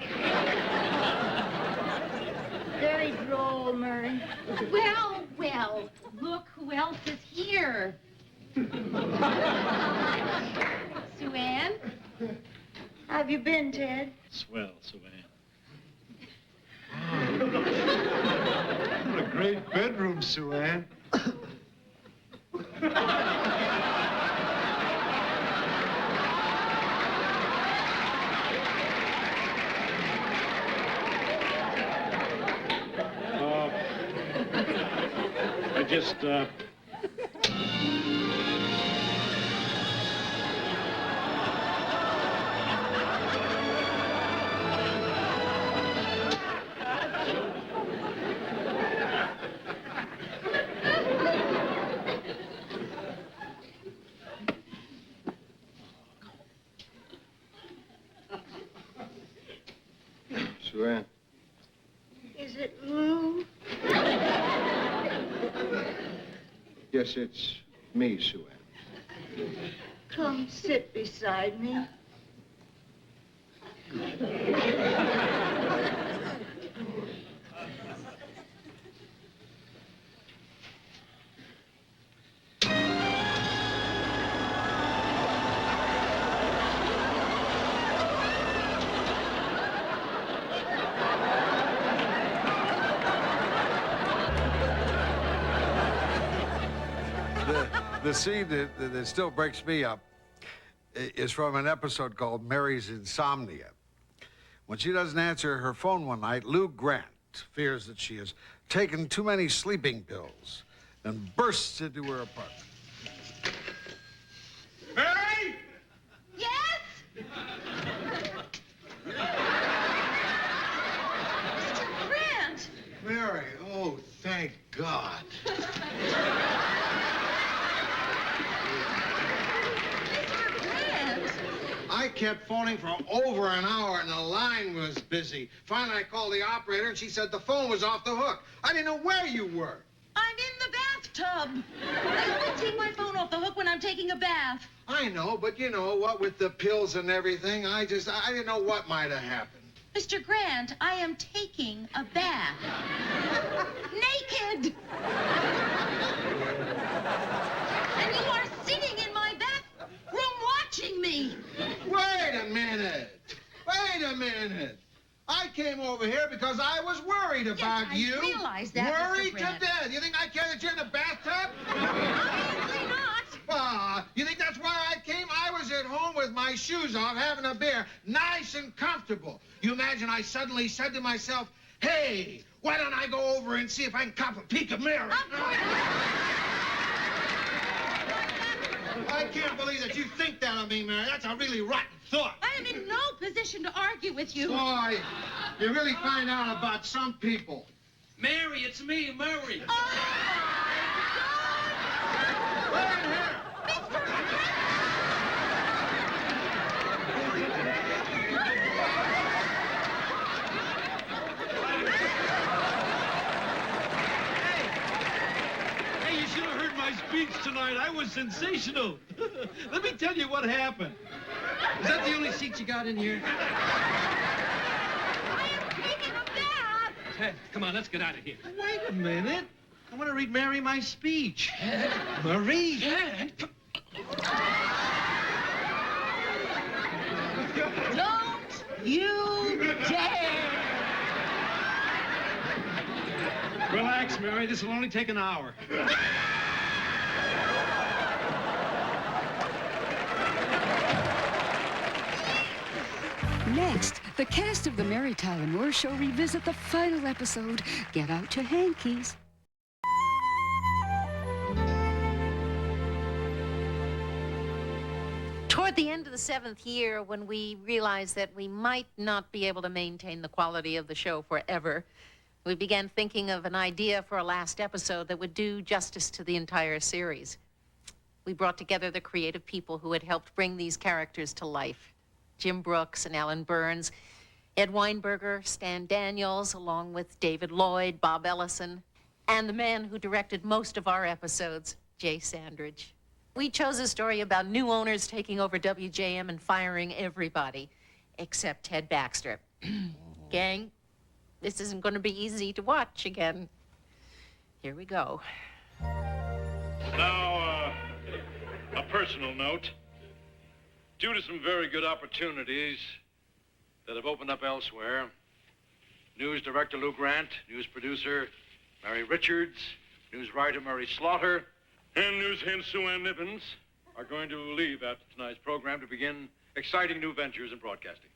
[SPEAKER 1] Very droll, Murray.
[SPEAKER 7] Well, look who else is here. Sue Ann?
[SPEAKER 1] How have you been, Ted?
[SPEAKER 14] Swell, Sue Ann.
[SPEAKER 22] What a great bedroom, Sue Ann.
[SPEAKER 14] I just,
[SPEAKER 22] Sue Ann.
[SPEAKER 1] Is it Lou?
[SPEAKER 22] Yes, it's me, Sue Ann.
[SPEAKER 1] Come sit beside me.
[SPEAKER 3] The scene that still breaks me up is from an episode called Mary's Insomnia. When she doesn't answer her phone one night, Lou Grant fears that she has taken too many sleeping pills and bursts into her apartment.
[SPEAKER 22] Mary!
[SPEAKER 7] Yes? Mr. Grant!
[SPEAKER 11] Mary, oh, thank God.
[SPEAKER 3] kept phoning for over an hour and the line was busy. Finally, I called the operator and she said the phone was off the hook. I didn't know where you were.
[SPEAKER 4] I'm in the bathtub. I only take my phone off the hook when I'm taking a bath.
[SPEAKER 3] I know, but you know, what with the pills and everything, I didn't know what might have happened.
[SPEAKER 4] Mr. Grant, I am taking a bath. Naked. And you are sitting in my bathroom watching me.
[SPEAKER 3] Wait a minute. Wait a minute. I came over here because I was worried about
[SPEAKER 4] yes,
[SPEAKER 3] you.
[SPEAKER 4] I realize that,
[SPEAKER 3] Worried
[SPEAKER 4] Mr.
[SPEAKER 3] to
[SPEAKER 4] Grant.
[SPEAKER 3] death. You think I care that you're in the bathtub?
[SPEAKER 4] Obviously not.
[SPEAKER 3] Ah, you think that's why I came? I was at home with my shoes off, having a beer, nice and comfortable. You imagine I suddenly said to myself, hey, why don't I go over and see if I can cop a peek of Mary? I can't believe that you think that of me, Mary. That's a really rotten thought.
[SPEAKER 4] I am in no position to argue with you.
[SPEAKER 3] Boy, you really find out about some people.
[SPEAKER 6] Mary, it's me, Murray.
[SPEAKER 21] Hey, you should have heard my speech tonight. I was sensational. Let me tell you what happened.
[SPEAKER 6] Is that the only seat you got in here?
[SPEAKER 4] I am taking a bath.
[SPEAKER 6] Ted, come on, let's get out of here.
[SPEAKER 21] Wait a minute. I want to read Mary my speech. Marie.
[SPEAKER 4] Don't you dare.
[SPEAKER 21] Relax, Mary. This will only take an hour.
[SPEAKER 17] Next, the cast of the Mary Tyler Moore Show revisit the final episode. Get out your hankies.
[SPEAKER 9] Toward the end of the 7th year, when we realized that we might not be able to maintain the quality of the show forever, we began thinking of an idea for a last episode that would do justice to the entire series. We brought together the creative people who had helped bring these characters to life. Jim Brooks and Alan Burns, Ed Weinberger, Stan Daniels, along with David Lloyd, Bob Ellison, and the man who directed most of our episodes, Jay Sandridge. We chose a story about new owners taking over WJM and firing everybody, except Ted Baxter. Gang, this isn't going to be easy to watch again. Here we go.
[SPEAKER 5] Now, a personal note. Due to some very good opportunities that have opened up elsewhere, news director Lou Grant, news producer Mary Richards, news writer Murray Slaughter, and news hand Sue Ann Nibbins are going to leave after tonight's program to begin exciting new ventures in broadcasting.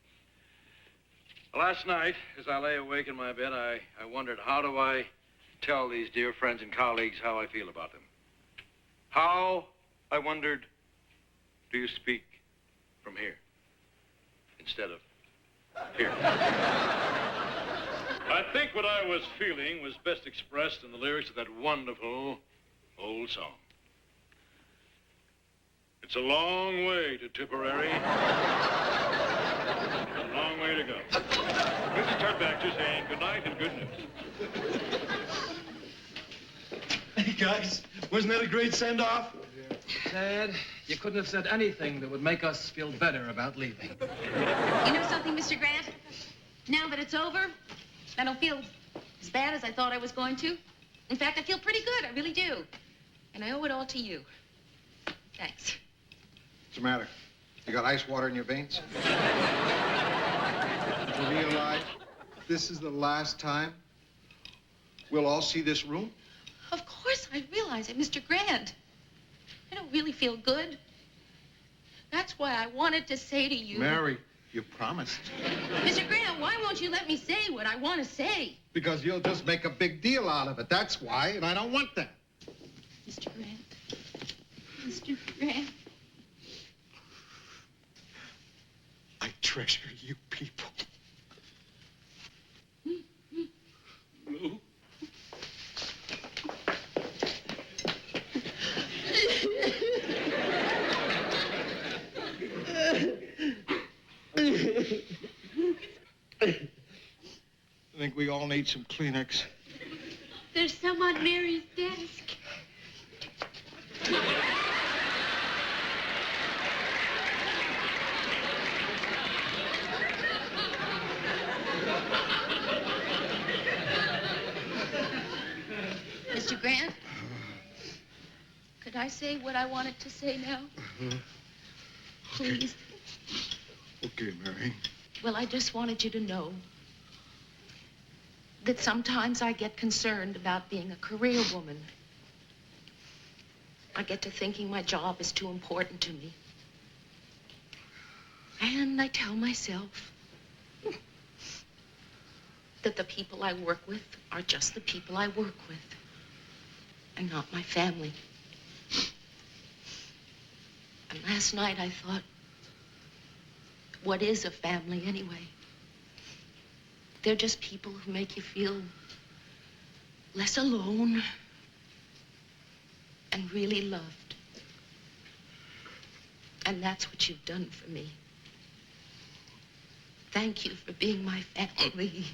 [SPEAKER 5] Last night, as I lay awake in my bed, I wondered, how do I tell these dear friends and colleagues how I feel about them? How, I wondered, do you speak from here instead of here? I think what I was feeling was best expressed in the lyrics of that wonderful old song. It's a long way to Tipperary. A long way to go. This is Ted Baxter saying good night and good news.
[SPEAKER 21] Hey, guys, wasn't that a great send-off?
[SPEAKER 6] Ted, you couldn't have said anything that would make us feel better about leaving.
[SPEAKER 4] You know something, Mr. Grant? Now that it's over, I don't feel as bad as I thought I was going to. In fact, I feel pretty good. I really do. And I owe it all to you. Thanks.
[SPEAKER 15] What's the matter? You got ice water in your veins? You realize this is the last time we'll all see this room?
[SPEAKER 4] Of course I realize it, Mr. Grant. I don't really feel good. That's why I wanted to say to you...
[SPEAKER 15] Mary, you promised.
[SPEAKER 4] Mr. Grant, why won't you let me say what I want to say?
[SPEAKER 15] Because you'll just make a big deal out of it. That's why, and I don't want that.
[SPEAKER 4] Mr. Grant. Mr. Grant.
[SPEAKER 15] I treasure you people.
[SPEAKER 21] Lou?
[SPEAKER 15] need some Kleenex.
[SPEAKER 20] There's some on Mary's desk.
[SPEAKER 4] Mr. Grant, could I say what I wanted to say now? Please.
[SPEAKER 15] Okay, Mary.
[SPEAKER 4] Well, I just wanted you to know that sometimes I get concerned about being a career woman. I get to thinking my job is too important to me. And I tell myself that the people I work with are just the people I work with, and not my family. And last night I thought, what is a family anyway? They're just people who make you feel less alone and really loved. And that's what you've done for me. Thank you for being my family.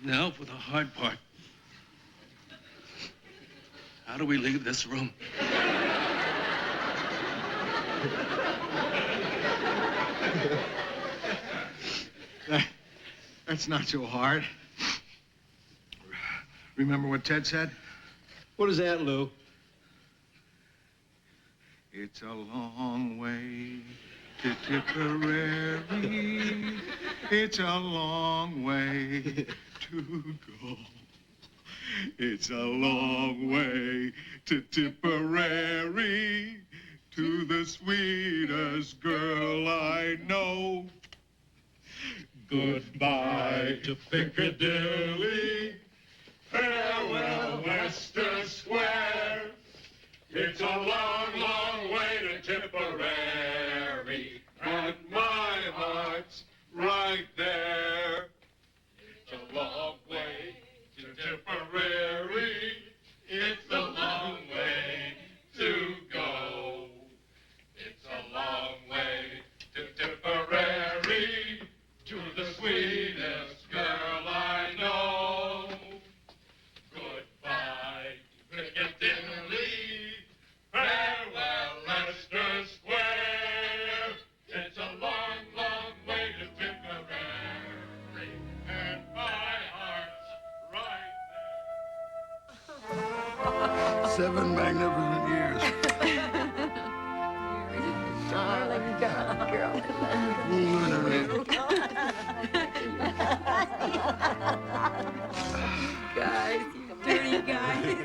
[SPEAKER 21] Now for the hard part. How do we leave this room?
[SPEAKER 15] That's not so hard. Remember what Ted said?
[SPEAKER 21] What is that, Lou?
[SPEAKER 15] It's a long way to Tipperary. It's a long way to go. It's a long way to Tipperary, to the sweetest girl I know. Goodbye to Piccadilly. Farewell, Leicester Square. It's a long, long way to Tipperary, and my heart's right there. It's a long way to Tipperary. It's a long way to go. It's a long way to Tipperary, to the sweetest girl I know. Goodbye, Piccadilly. Farewell, Leicester Square. It's a long, long way to Tipperary, and my heart's right there. 7 magnificent years.
[SPEAKER 10] Darling girl. Guys, you dirty guys.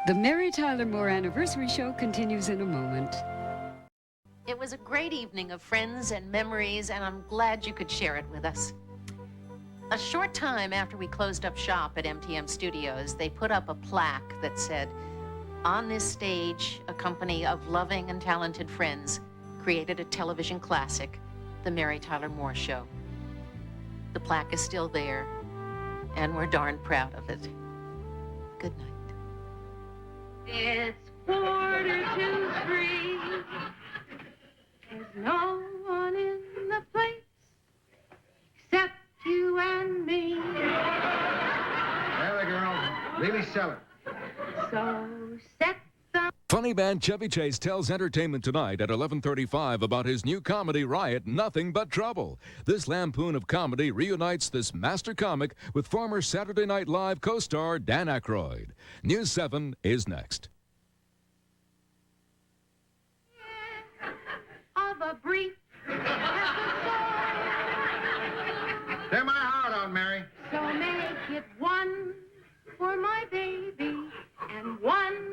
[SPEAKER 17] The Mary Tyler Moore Anniversary Show continues in a moment.
[SPEAKER 9] It was a great evening of friends and memories, and I'm glad you could share it with us. A short time after we closed up shop at MTM Studios, they put up a plaque that said, "On this stage, a company of loving and talented friends created a television classic, The Mary Tyler Moore Show." The plaque is still there, and we're darn proud of it. Good night.
[SPEAKER 20] It's 2:45. There's no one in the place except you and me.
[SPEAKER 15] There, girl. Really sell it.
[SPEAKER 20] So set the...
[SPEAKER 8] Funny man Chevy Chase tells Entertainment Tonight at 11:35 about his new comedy riot, Nothing But Trouble. This lampoon of comedy reunites this master comic with former Saturday Night Live co-star Dan Aykroyd. News 7 is next.
[SPEAKER 20] Of a brief
[SPEAKER 15] Tear my heart out, Mary.
[SPEAKER 20] So make it one for my baby and one